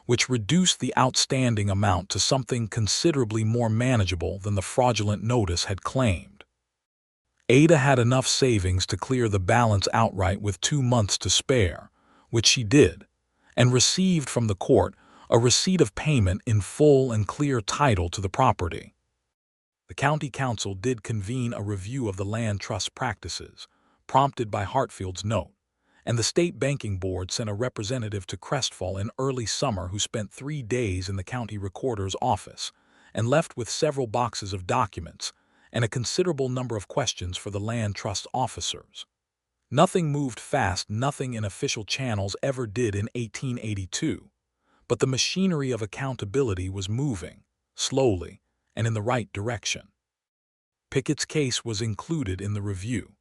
which reduced the outstanding amount to something considerably more manageable than the fraudulent notice had claimed. Ada had enough savings to clear the balance outright with 2 months to spare, which she did, and received from the court a receipt of payment in full and clear title to the property. The county council did convene a review of the land trust practices, prompted by Hartfield's note, and the state banking board sent a representative to Crestfall in early summer who spent 3 days in the county recorder's office and left with several boxes of documents and a considerable number of questions for the land trust officers. Nothing moved fast, nothing in official channels ever did in 1882, but the machinery of accountability was moving, slowly, and in the right direction. Pickett's case was included in the review.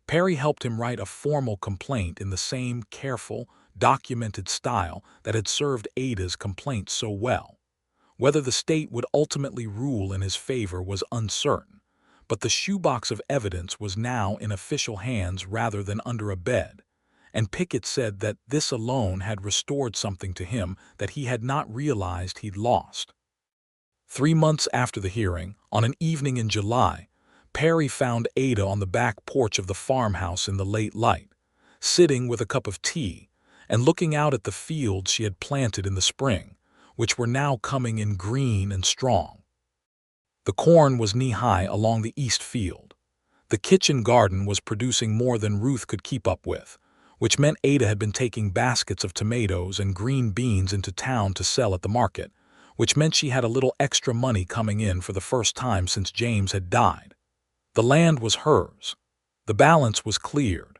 Perry helped him write a formal complaint in the same careful, documented style that had served Ada's complaint so well. Whether the state would ultimately rule in his favor was uncertain, but the shoebox of evidence was now in official hands rather than under a bed, and Pickett said that this alone had restored something to him that he had not realized he'd lost. 3 months after the hearing, on an evening in July, Perry found Ada on the back porch of the farmhouse in the late light, sitting with a cup of tea and looking out at the fields she had planted in the spring, which were now coming in green and strong. The corn was knee-high along the east field. The kitchen garden was producing more than Ruth could keep up with, which meant Ada had been taking baskets of tomatoes and green beans into town to sell at the market, which meant she had a little extra money coming in for the first time since James had died. The land was hers. The balance was cleared.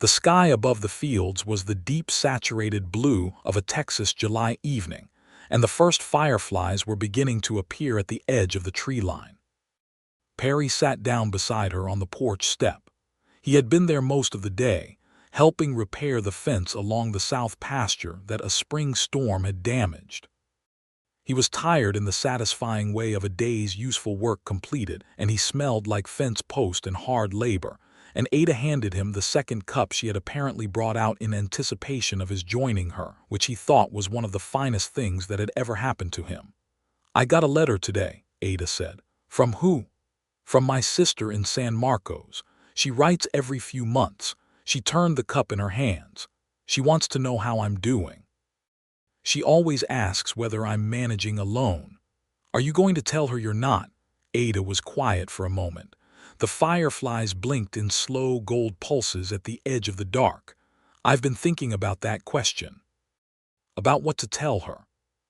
The sky above the fields was the deep saturated blue of a Texas July evening, and the first fireflies were beginning to appear at the edge of the tree line. Perry sat down beside her on the porch step. He had been there most of the day, helping repair the fence along the south pasture that a spring storm had damaged. He was tired in the satisfying way of a day's useful work completed, and he smelled like fence post and hard labor, and Ada handed him the second cup she had apparently brought out in anticipation of his joining her, which he thought was one of the finest things that had ever happened to him. "I got a letter today," Ada said. "From who?" "From my sister in San Marcos. She writes every few months." She turned the cup in her hands. "She wants to know how I'm doing. She always asks whether I'm managing alone." "Are you going to tell her you're not?" Ada was quiet for a moment. The fireflies blinked in slow gold pulses at the edge of the dark. "I've been thinking about that question." "About what to tell her?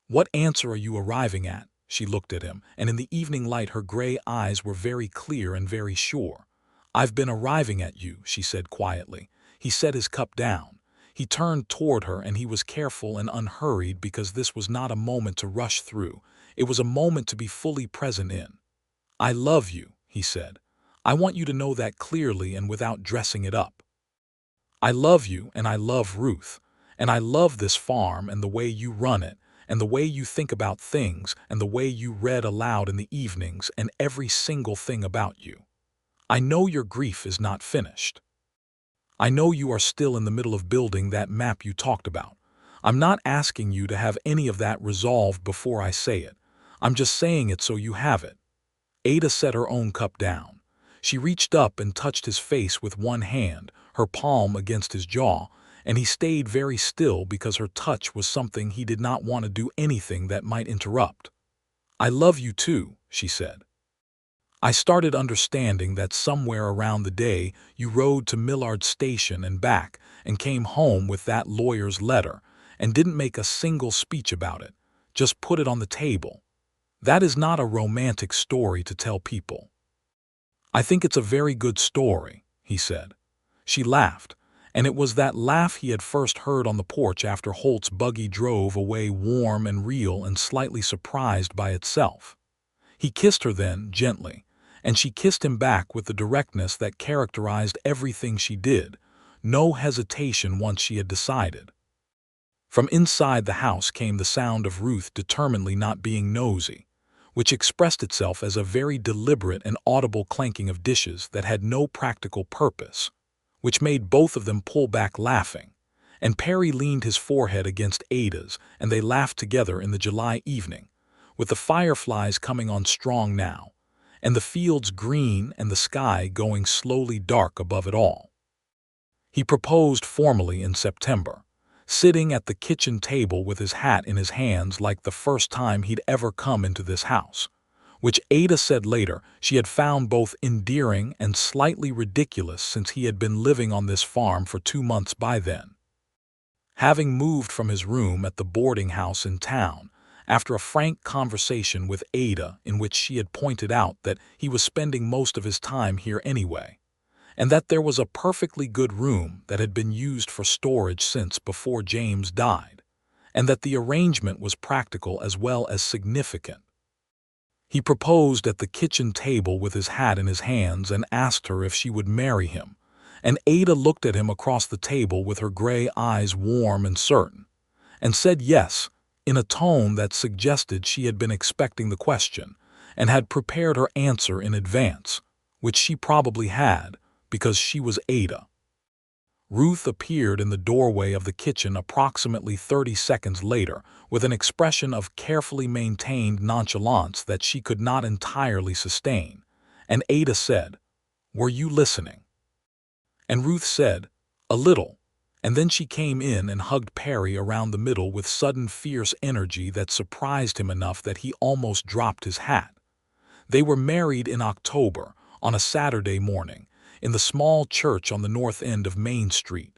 What answer are you arriving at?" She looked at him, and in the evening light her gray eyes were very clear and very sure. "I've been arriving at you," she said quietly. He set his cup down. He turned toward her, and he was careful and unhurried because this was not a moment to rush through. It was a moment to be fully present in. "I love you," he said. "I want you to know that clearly and without dressing it up. I love you, and I love Ruth, and I love this farm and the way you run it, and the way you think about things, and the way you read aloud in the evenings, and every single thing about you. I know your grief is not finished. I know you are still in the middle of building that map you talked about. I'm not asking you to have any of that resolved before I say it. I'm just saying it so you have it." Ada set her own cup down. She reached up and touched his face with one hand, her palm against his jaw, and he stayed very still because her touch was something he did not want to do anything that might interrupt. "I love you too," she said. "I started understanding that somewhere around the day you rode to Millard Station and back and came home with that lawyer's letter and didn't make a single speech about it, just put it on the table. That is not a romantic story to tell people." "I think it's a very good story," he said. She laughed, and it was that laugh he had first heard on the porch after Holt's buggy drove away, warm and real and slightly surprised by itself. He kissed her then, gently, and she kissed him back with the directness that characterized everything she did, no hesitation once she had decided. From inside the house came the sound of Ruth determinedly not being nosy. which expressed itself as a very deliberate and audible clanking of dishes that had no practical purpose, which made both of them pull back laughing, and Perry leaned his forehead against Ada's, and they laughed together in the July evening, with the fireflies coming on strong now, and the fields green and the sky going slowly dark above it all. He proposed formally in September, sitting at the kitchen table with his hat in his hands like the first time he'd ever come into this house, which Ada said later she had found both endearing and slightly ridiculous since he had been living on this farm for 2 months by then. Having moved from his room at the boarding house in town, after a frank conversation with Ada in which she had pointed out that he was spending most of his time here anyway, and that there was a perfectly good room that had been used for storage since before James died, and that the arrangement was practical as well as significant. He proposed at the kitchen table with his hat in his hands and asked her if she would marry him, and Ada looked at him across the table with her gray eyes warm and certain, and said yes, in a tone that suggested she had been expecting the question and had prepared her answer in advance, which she probably had, because she was Ada. Ruth appeared in the doorway of the kitchen approximately 30 seconds later with an expression of carefully maintained nonchalance that she could not entirely sustain, and Ada said, "Were you listening?" And Ruth said, "A little," and then she came in and hugged Perry around the middle with sudden fierce energy that surprised him enough that he almost dropped his hat. They were married in October, on a Saturday morning, in the small church on the north end of Main Street.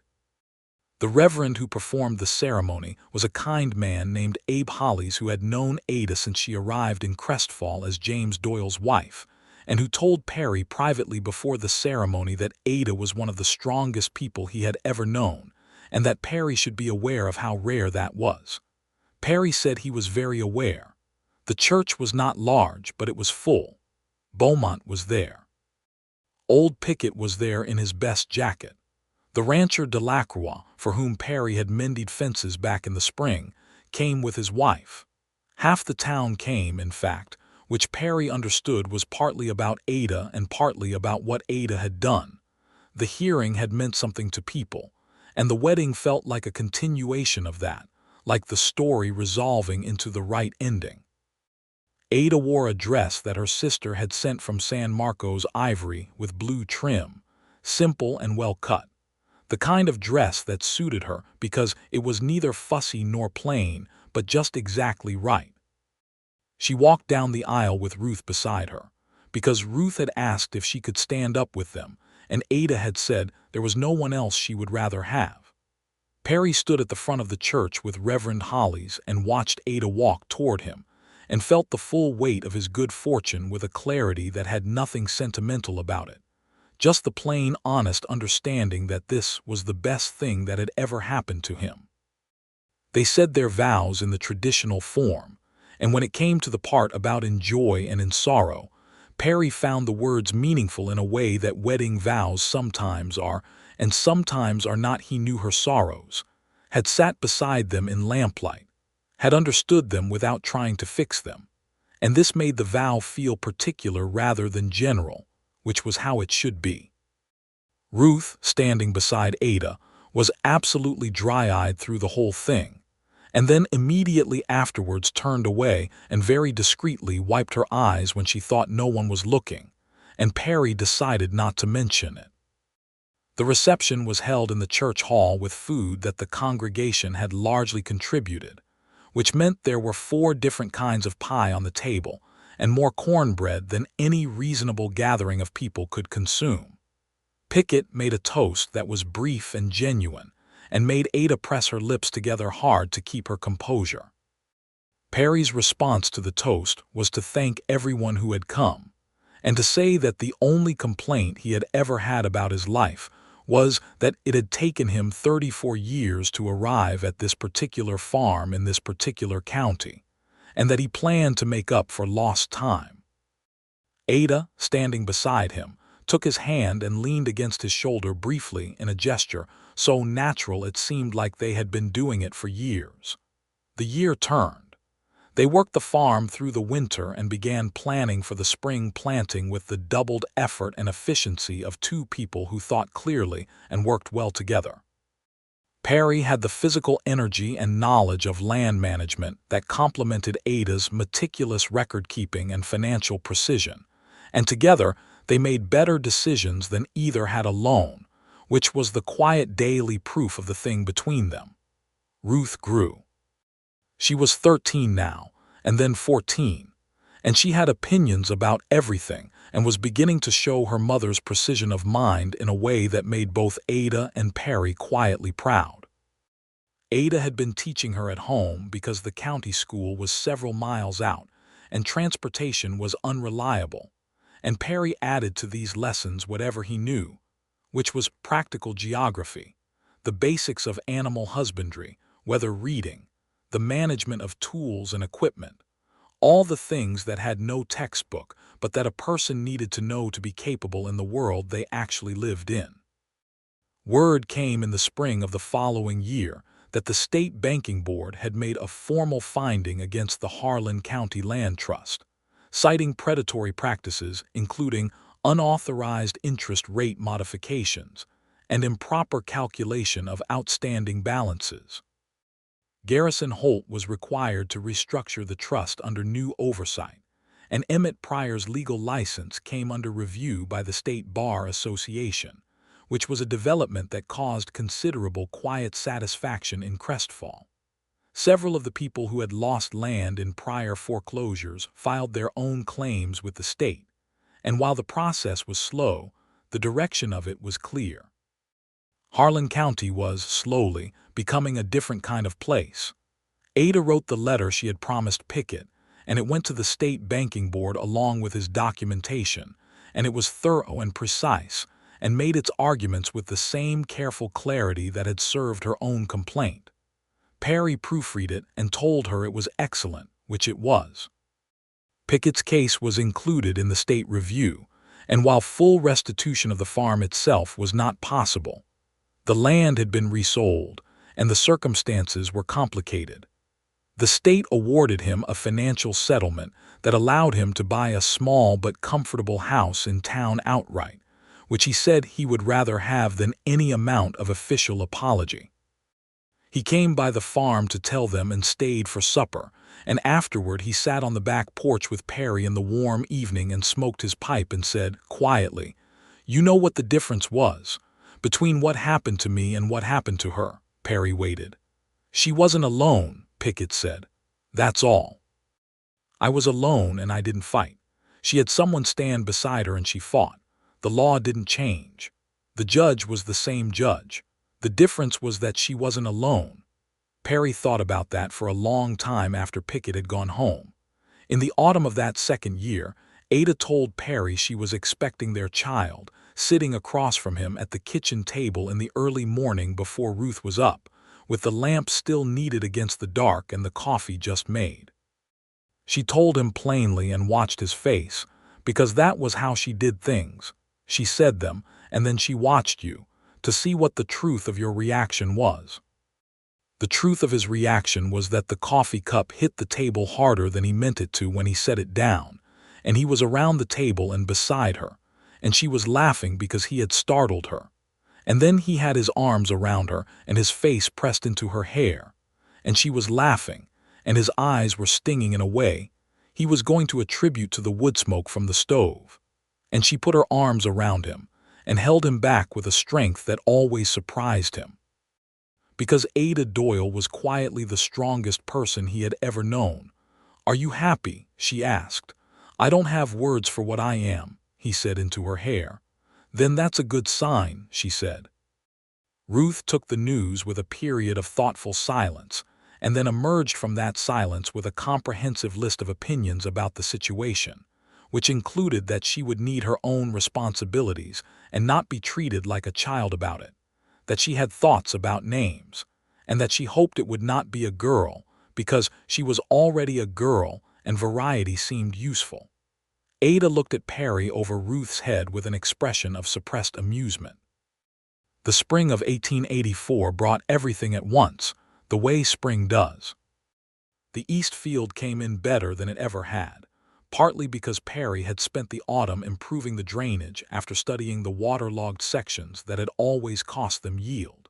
The reverend who performed the ceremony was a kind man named Abe Hollies who had known Ada since she arrived in Crestfall as James Doyle's wife, and who told Perry privately before the ceremony that Ada was one of the strongest people he had ever known, and that Perry should be aware of how rare that was. Perry said he was very aware. The church was not large, but it was full. Beaumont was there. Old Pickett was there in his best jacket. The rancher Delacroix, for whom Perry had mended fences back in the spring, came with his wife. Half the town came, in fact, which Perry understood was partly about Ada and partly about what Ada had done. The hearing had meant something to people, and the wedding felt like a continuation of that, like the story resolving into the right ending. Ada wore a dress that her sister had sent from San Marcos ivory with blue trim, simple and well cut, the kind of dress that suited her because it was neither fussy nor plain, but just exactly right. She walked down the aisle with Ruth beside her, because Ruth had asked if she could stand up with them, and Ada had said there was no one else she would rather have. Perry stood at the front of the church with Reverend Hollies and watched Ada walk toward him, and felt the full weight of his good fortune with a clarity that had nothing sentimental about it, just the plain, honest understanding that this was the best thing that had ever happened to him. They said their vows in the traditional form, and when it came to the part about in joy and in sorrow, Perry found the words meaningful in a way that wedding vows sometimes are, and sometimes are not. He knew her sorrows, had sat beside them in lamplight, had understood them without trying to fix them, and this made the vow feel particular rather than general, which was how it should be. Ruth, standing beside Ada, was absolutely dry-eyed through the whole thing, and then immediately afterwards turned away and very discreetly wiped her eyes when she thought no one was looking, and Perry decided not to mention it. The reception was held in the church hall with food that the congregation had largely contributed, which meant there were 4 different kinds of pie on the table and more cornbread than any reasonable gathering of people could consume. Pickett made a toast that was brief and genuine, and made Ada press her lips together hard to keep her composure. Perry's response to the toast was to thank everyone who had come, and to say that the only complaint he had ever had about his life was that it had taken him 34 years to arrive at this particular farm in this particular county, and that he planned to make up for lost time. Ada, standing beside him, took his hand and leaned against his shoulder briefly in a gesture so natural it seemed like they had been doing it for years. The year turned. They worked the farm through the winter and began planning for the spring planting with the doubled effort and efficiency of two people who thought clearly and worked well together. Perry had the physical energy and knowledge of land management that complemented Ada's meticulous record-keeping and financial precision, and together they made better decisions than either had alone, which was the quiet daily proof of the thing between them. Ruth grew. She was 13 now, and then 14, and she had opinions about everything and was beginning to show her mother's precision of mind in a way that made both Ada and Perry quietly proud. Ada had been teaching her at home because the county school was several miles out and transportation was unreliable, and Perry added to these lessons whatever he knew, which was practical geography, the basics of animal husbandry, weather reading, the management of tools and equipment, all the things that had no textbook but that a person needed to know to be capable in the world they actually lived in. Word came in the spring of the following year that the State Banking Board had made a formal finding against the Harlan County Land Trust, citing predatory practices including unauthorized interest rate modifications and improper calculation of outstanding balances. Garrison Holt was required to restructure the trust under new oversight, and Emmett Pryor's legal license came under review by the State Bar Association, which was a development that caused considerable quiet satisfaction in Crestfall. Several of the people who had lost land in prior foreclosures filed their own claims with the state, and while the process was slow, the direction of it was clear. Harlan County was, slowly, becoming a different kind of place. Ada wrote the letter she had promised Pickett, and it went to the State Banking Board along with his documentation, and it was thorough and precise, and made its arguments with the same careful clarity that had served her own complaint. Perry proofread it and told her it was excellent, which it was. Pickett's case was included in the state review, and while full restitution of the farm itself was not possible, the land had been resold, and the circumstances were complicated. The state awarded him a financial settlement that allowed him to buy a small but comfortable house in town outright, which he said he would rather have than any amount of official apology. He came by the farm to tell them and stayed for supper, and afterward he sat on the back porch with Perry in the warm evening and smoked his pipe and said, quietly, "You know what the difference was between what happened to me and what happened to her." Perry waited. "She wasn't alone," Pickett said. "That's all." "I was alone and I didn't fight. She had someone stand beside her and she fought. The law didn't change. The judge was the same judge. The difference was that she wasn't alone." Perry thought about that for a long time after Pickett had gone home. In the autumn of that second year, Ada told Perry she was expecting their child, sitting across from him at the kitchen table in the early morning before Ruth was up, with the lamp still needed against the dark and the coffee just made. She told him plainly and watched his face, because that was how she did things. She said them, and then she watched you, to see what the truth of your reaction was. The truth of his reaction was that the coffee cup hit the table harder than he meant it to when he set it down, and he was around the table and beside her, and she was laughing because he had startled her. And then he had his arms around her and his face pressed into her hair, and she was laughing, and his eyes were stinging in a way he was going to attribute to the wood smoke from the stove. And she put her arms around him and held him back with a strength that always surprised him. Because Ada Doyle was quietly the strongest person he had ever known. "Are you happy?" she asked. "I don't have words for what I am," he said into her hair. "Then that's a good sign," she said. Ruth took the news with a period of thoughtful silence, and then emerged from that silence with a comprehensive list of opinions about the situation, which included that she would need her own responsibilities and not be treated like a child about it, that she had thoughts about names, and that she hoped it would not be a girl because she was already a girl and variety seemed useful. Ada looked at Perry over Ruth's head with an expression of suppressed amusement. The spring of 1884 brought everything at once, the way spring does. The east field came in better than it ever had, partly because Perry had spent the autumn improving the drainage after studying the waterlogged sections that had always cost them yield.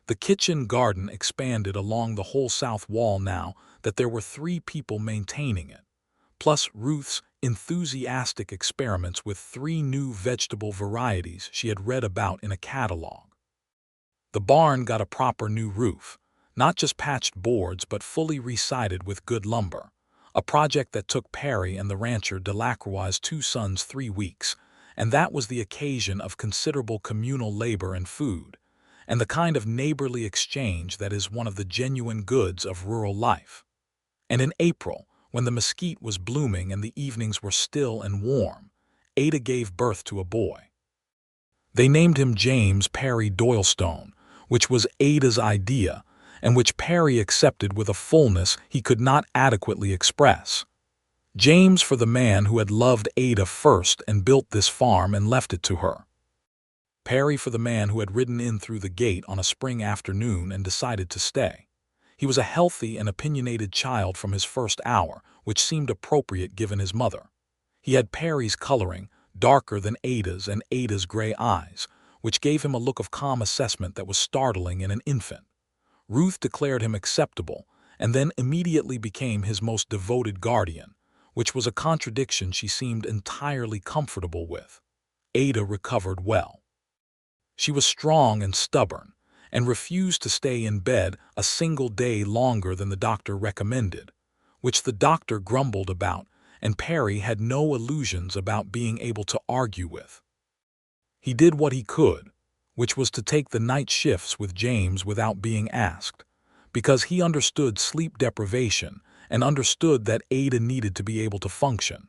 The kitchen garden expanded along the whole south wall now that there were 3 people maintaining it, plus Ruth's enthusiastic experiments with 3 new vegetable varieties she had read about in a catalog. The barn got a proper new roof, not just patched boards but fully resided with good lumber, a project that took Perry and the rancher Delacroix's 2 sons 3 weeks, and that was the occasion of considerable communal labor and food, and the kind of neighborly exchange that is one of the genuine goods of rural life. And in April, when the mesquite was blooming and the evenings were still and warm, Ada gave birth to a boy. They named him James Perry Doylestone, which was Ada's idea, and which Perry accepted with a fullness he could not adequately express. James for the man who had loved Ada first and built this farm and left it to her. Perry for the man who had ridden in through the gate on a spring afternoon and decided to stay. He was a healthy and opinionated child from his first hour, which seemed appropriate given his mother. He had Perry's coloring, darker than Ada's, and Ada's gray eyes, which gave him a look of calm assessment that was startling in an infant. Ruth declared him acceptable, and then immediately became his most devoted guardian, which was a contradiction she seemed entirely comfortable with. Ada recovered well. She was strong and stubborn, and refused to stay in bed a single day longer than the doctor recommended, which the doctor grumbled about, and Perry had no illusions about being able to argue with. He did what he could, which was to take the night shifts with James without being asked, because he understood sleep deprivation and understood that Ada needed to be able to function,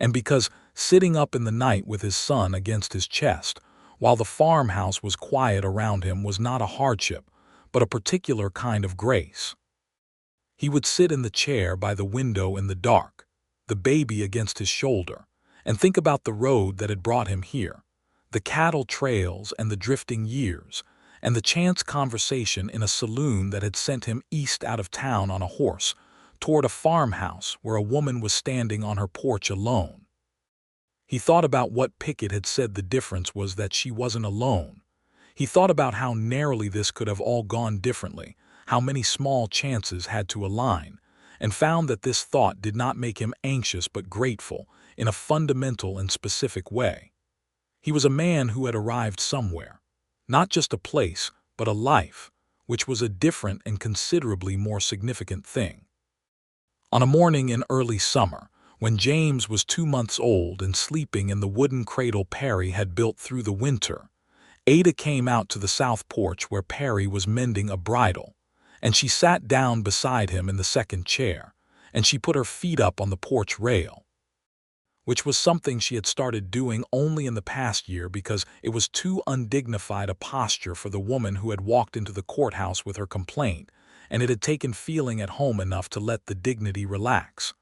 and because sitting up in the night with his son against his chest while the farmhouse was quiet around him was not a hardship, but a particular kind of grace. He would sit in the chair by the window in the dark, the baby against his shoulder, and think about the road that had brought him here, the cattle trails and the drifting years, and the chance conversation in a saloon that had sent him east out of town on a horse, toward a farmhouse where a woman was standing on her porch alone. He thought about what Pickett had said the difference was that she wasn't alone. He thought about how narrowly this could have all gone differently, how many small chances had to align, and found that this thought did not make him anxious but grateful in a fundamental and specific way. He was a man who had arrived somewhere, not just a place, but a life, which was a different and considerably more significant thing. On a morning in early summer, when James was 2 months old and sleeping in the wooden cradle Perry had built through the winter, Ada came out to the south porch where Perry was mending a bridle, and she sat down beside him in the second chair, and she put her feet up on the porch rail, which was something she had started doing only in the past year because it was too undignified a posture for the woman who had walked into the courthouse with her complaint, and it had taken feeling at home enough to let the dignity relax.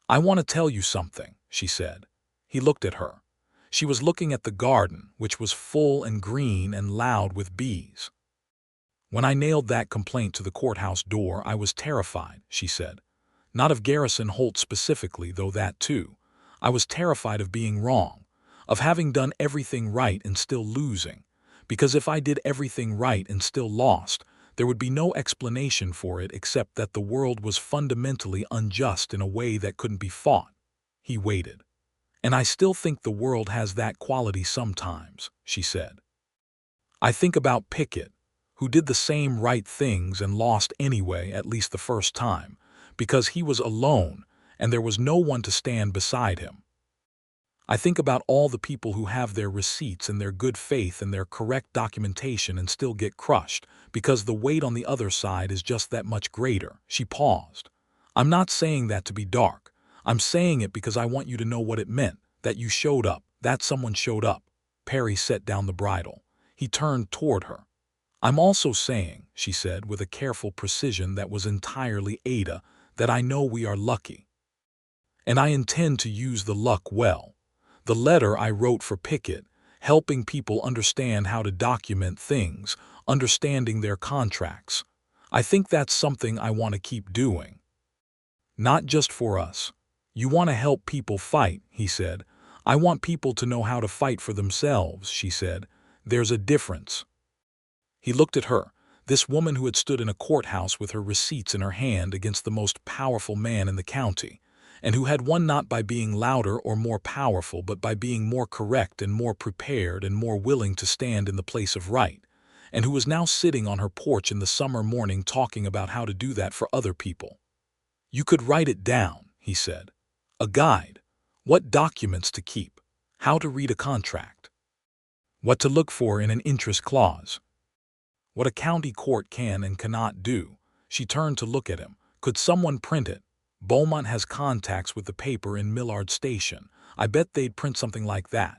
"I want to tell you something," she said. He looked at her. She was looking at the garden, which was full and green and loud with bees. "When I nailed that complaint to the courthouse door, I was terrified," she said. "Not of Garrison Holt specifically, though that too. I was terrified of being wrong, of having done everything right and still losing, because if I did everything right and still lost, there would be no explanation for it except that the world was fundamentally unjust in a way that couldn't be fought." He waited. "And I still think the world has that quality sometimes," she said. "I think about Pickett, who did the same right things and lost anyway, at least the first time, because he was alone and there was no one to stand beside him. I think about all the people who have their receipts and their good faith and their correct documentation and still get crushed, because the weight on the other side is just that much greater." She paused. "I'm not saying that to be dark. I'm saying it because I want you to know what it meant, that you showed up, that someone showed up." Perry set down the bridle. He turned toward her. "I'm also saying," she said with a careful precision that was entirely Ada, "that I know we are lucky. And I intend to use the luck well. The letter I wrote for Pickett, helping people understand how to document things, understanding their contracts. I think that's something I want to keep doing." Not just for us. You want to help people fight, he said. I want people to know how to fight for themselves, she said. There's a difference. He looked at her, this woman who had stood in a courthouse with her receipts in her hand against the most powerful man in the county, and who had won not by being louder or more powerful, but by being more correct and more prepared and more willing to stand in the place of right, and who was now sitting on her porch in the summer morning talking about how to do that for other people. You could write it down, he said. A guide. What documents to keep. How to read a contract. What to look for in an interest clause. What a county court can and cannot do. She turned to look at him. Could someone print it? Beaumont has contacts with the paper in Millard Station. I bet they'd print something like that.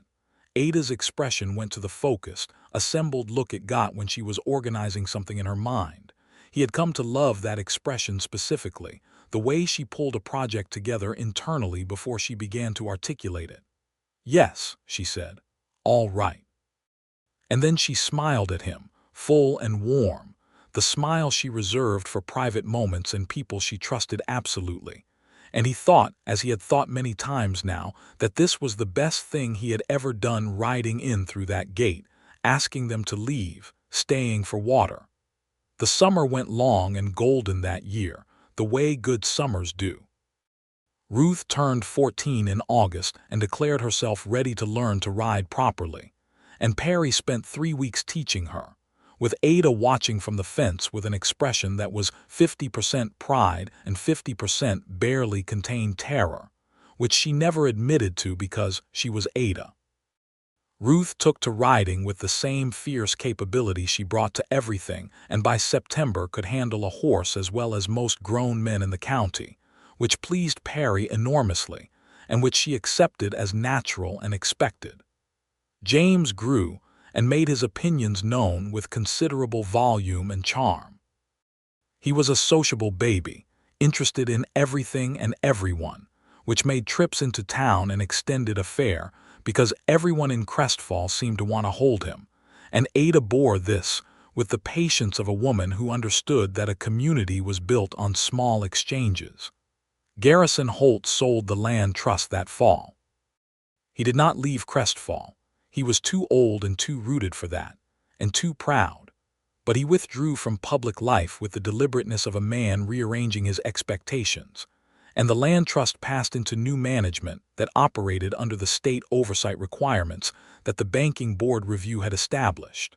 Ada's expression went to the focused, assembled look it got when she was organizing something in her mind. He had come to love that expression specifically, the way she pulled a project together internally before she began to articulate it. Yes, she said. All right. And then she smiled at him, full and warm, the smile she reserved for private moments and people she trusted absolutely. And he thought, as he had thought many times now, that this was the best thing he had ever done riding in through that gate, asking them to leave, staying for water. The summer went long and golden that year, the way good summers do. Ruth turned 14 in August and declared herself ready to learn to ride properly, and Perry spent 3 weeks teaching her, with Ada watching from the fence with an expression that was 50% pride and 50% barely contained terror, which she never admitted to because she was Ada. Ruth took to riding with the same fierce capability she brought to everything, and by September could handle a horse as well as most grown men in the county, which pleased Perry enormously, and which she accepted as natural and expected. James grew and made his opinions known with considerable volume and charm. He was a sociable baby, interested in everything and everyone, which made trips into town an extended affair because everyone in Crestfall seemed to want to hold him, and Ada bore this with the patience of a woman who understood that a community was built on small exchanges. Garrison Holt sold the land trust that fall. He did not leave Crestfall. He was too old and too rooted for that, and too proud. But he withdrew from public life with the deliberateness of a man rearranging his expectations, and the land trust passed into new management that operated under the state oversight requirements that the Banking Board Review had established.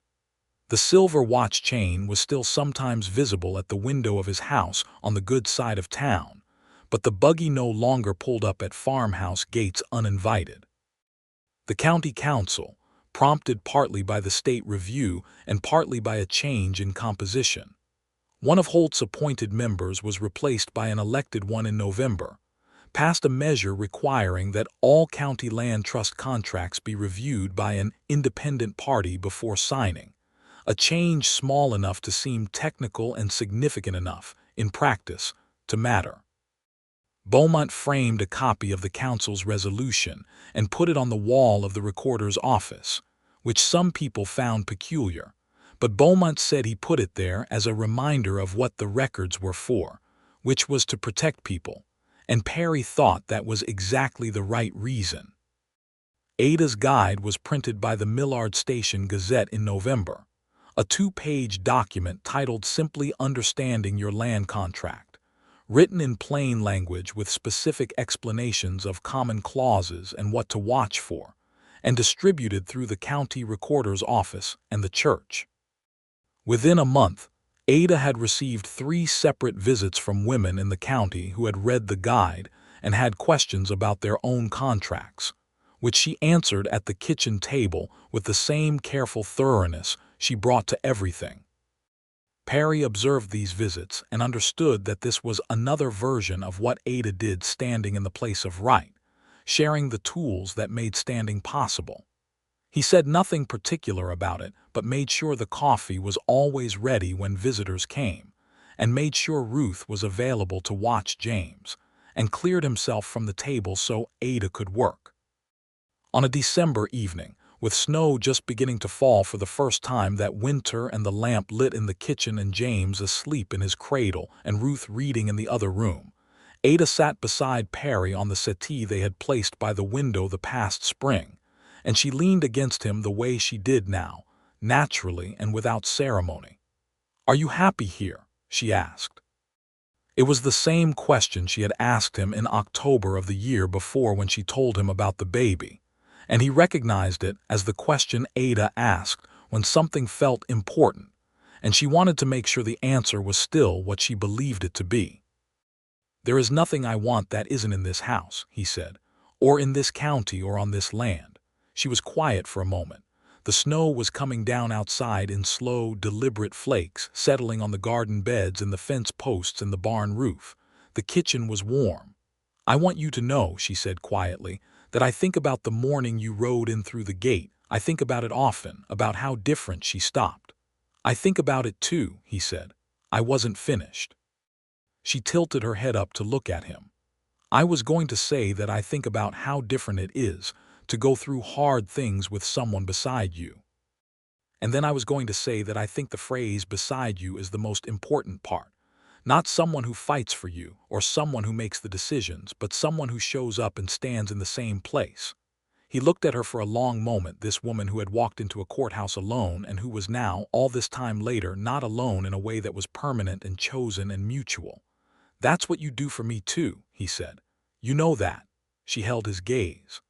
The silver watch chain was still sometimes visible at the window of his house on the good side of town, but the buggy no longer pulled up at farmhouse gates uninvited. The county council, prompted partly by the state review and partly by a change in composition. One of Holt's appointed members was replaced by an elected one in November, passed a measure requiring that all county land trust contracts be reviewed by an independent party before signing, a change small enough to seem technical and significant enough, in practice, to matter. Beaumont framed a copy of the council's resolution and put it on the wall of the recorder's office, which some people found peculiar, but Beaumont said he put it there as a reminder of what the records were for, which was to protect people, and Perry thought that was exactly the right reason. Ada's guide was printed by the Millard Station Gazette in November, a 2-page document titled simply Understanding Your Land Contract, written in plain language with specific explanations of common clauses and what to watch for, and distributed through the county recorder's office and the church. Within a month, Ada had received 3 separate visits from women in the county who had read the guide and had questions about their own contracts, which she answered at the kitchen table with the same careful thoroughness she brought to everything. Perry observed these visits and understood that this was another version of what Ada did standing in the place of right, sharing the tools that made standing possible. He said nothing particular about it, but made sure the coffee was always ready when visitors came, and made sure Ruth was available to watch James, and cleared himself from the table so Ada could work. On a December evening, with snow just beginning to fall for the first time that winter and the lamp lit in the kitchen and James asleep in his cradle and Ruth reading in the other room, Ada sat beside Perry on the settee they had placed by the window the past spring, and she leaned against him the way she did now, naturally and without ceremony. "Are you happy here?" she asked. It was the same question she had asked him in October of the year before when she told him about the baby, and he recognized it as the question Ada asked when something felt important, and she wanted to make sure the answer was still what she believed it to be. "There is nothing I want that isn't in this house," he said, "or in this county or on this land." She was quiet for a moment. The snow was coming down outside in slow, deliberate flakes, settling on the garden beds and the fence posts and the barn roof. The kitchen was warm. "I want you to know," she said quietly, "that I think about the morning you rode in through the gate. I think about it often, about how different." She stopped. "I think about it too," he said. "I wasn't finished." She tilted her head up to look at him. "I was going to say that I think about how different it is to go through hard things with someone beside you. And then I was going to say that I think the phrase beside you is the most important part. Not someone who fights for you or someone who makes the decisions, but someone who shows up and stands in the same place." He looked at her for a long moment, this woman who had walked into a courthouse alone and who was now, all this time later, not alone in a way that was permanent and chosen and mutual. "That's what you do for me too," he said. "You know that." She held his gaze.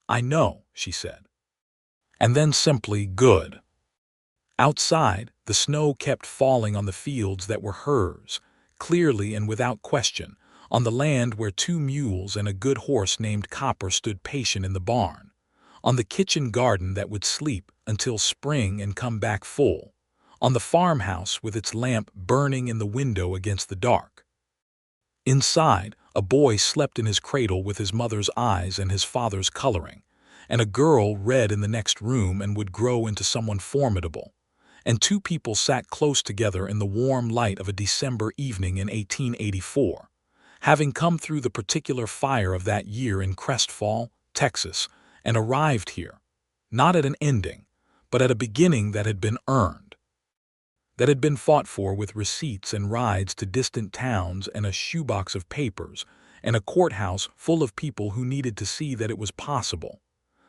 "I know," she said. And then simply, "Good." Outside, the snow kept falling on the fields that were hers, clearly and without question, on the land where 2 mules and a good horse named Copper stood patient in the barn, on the kitchen garden that would sleep until spring and come back full, on the farmhouse with its lamp burning in the window against the dark. Inside, a boy slept in his cradle with his mother's eyes and his father's coloring, and a girl read in the next room and would grow into someone formidable. And 2 people sat close together in the warm light of a December evening in 1884, having come through the particular fire of that year in Crestfall, Texas, and arrived here, not at an ending, but at a beginning that had been earned, that had been fought for with receipts and rides to distant towns and a shoebox of papers and a courthouse full of people who needed to see that it was possible.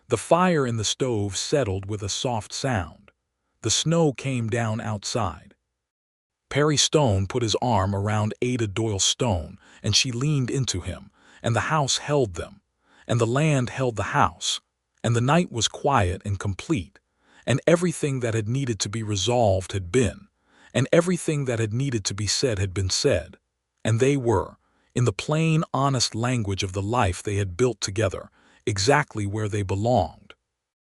The fire in the stove settled with a soft sound. The snow came down outside. Perry Stone put his arm around Ada Doyle Stone, and she leaned into him, and the house held them, and the land held the house, and the night was quiet and complete, and everything that had needed to be resolved had been, and everything that had needed to be said had been said, and they were, in the plain, honest language of the life they had built together, exactly where they belonged.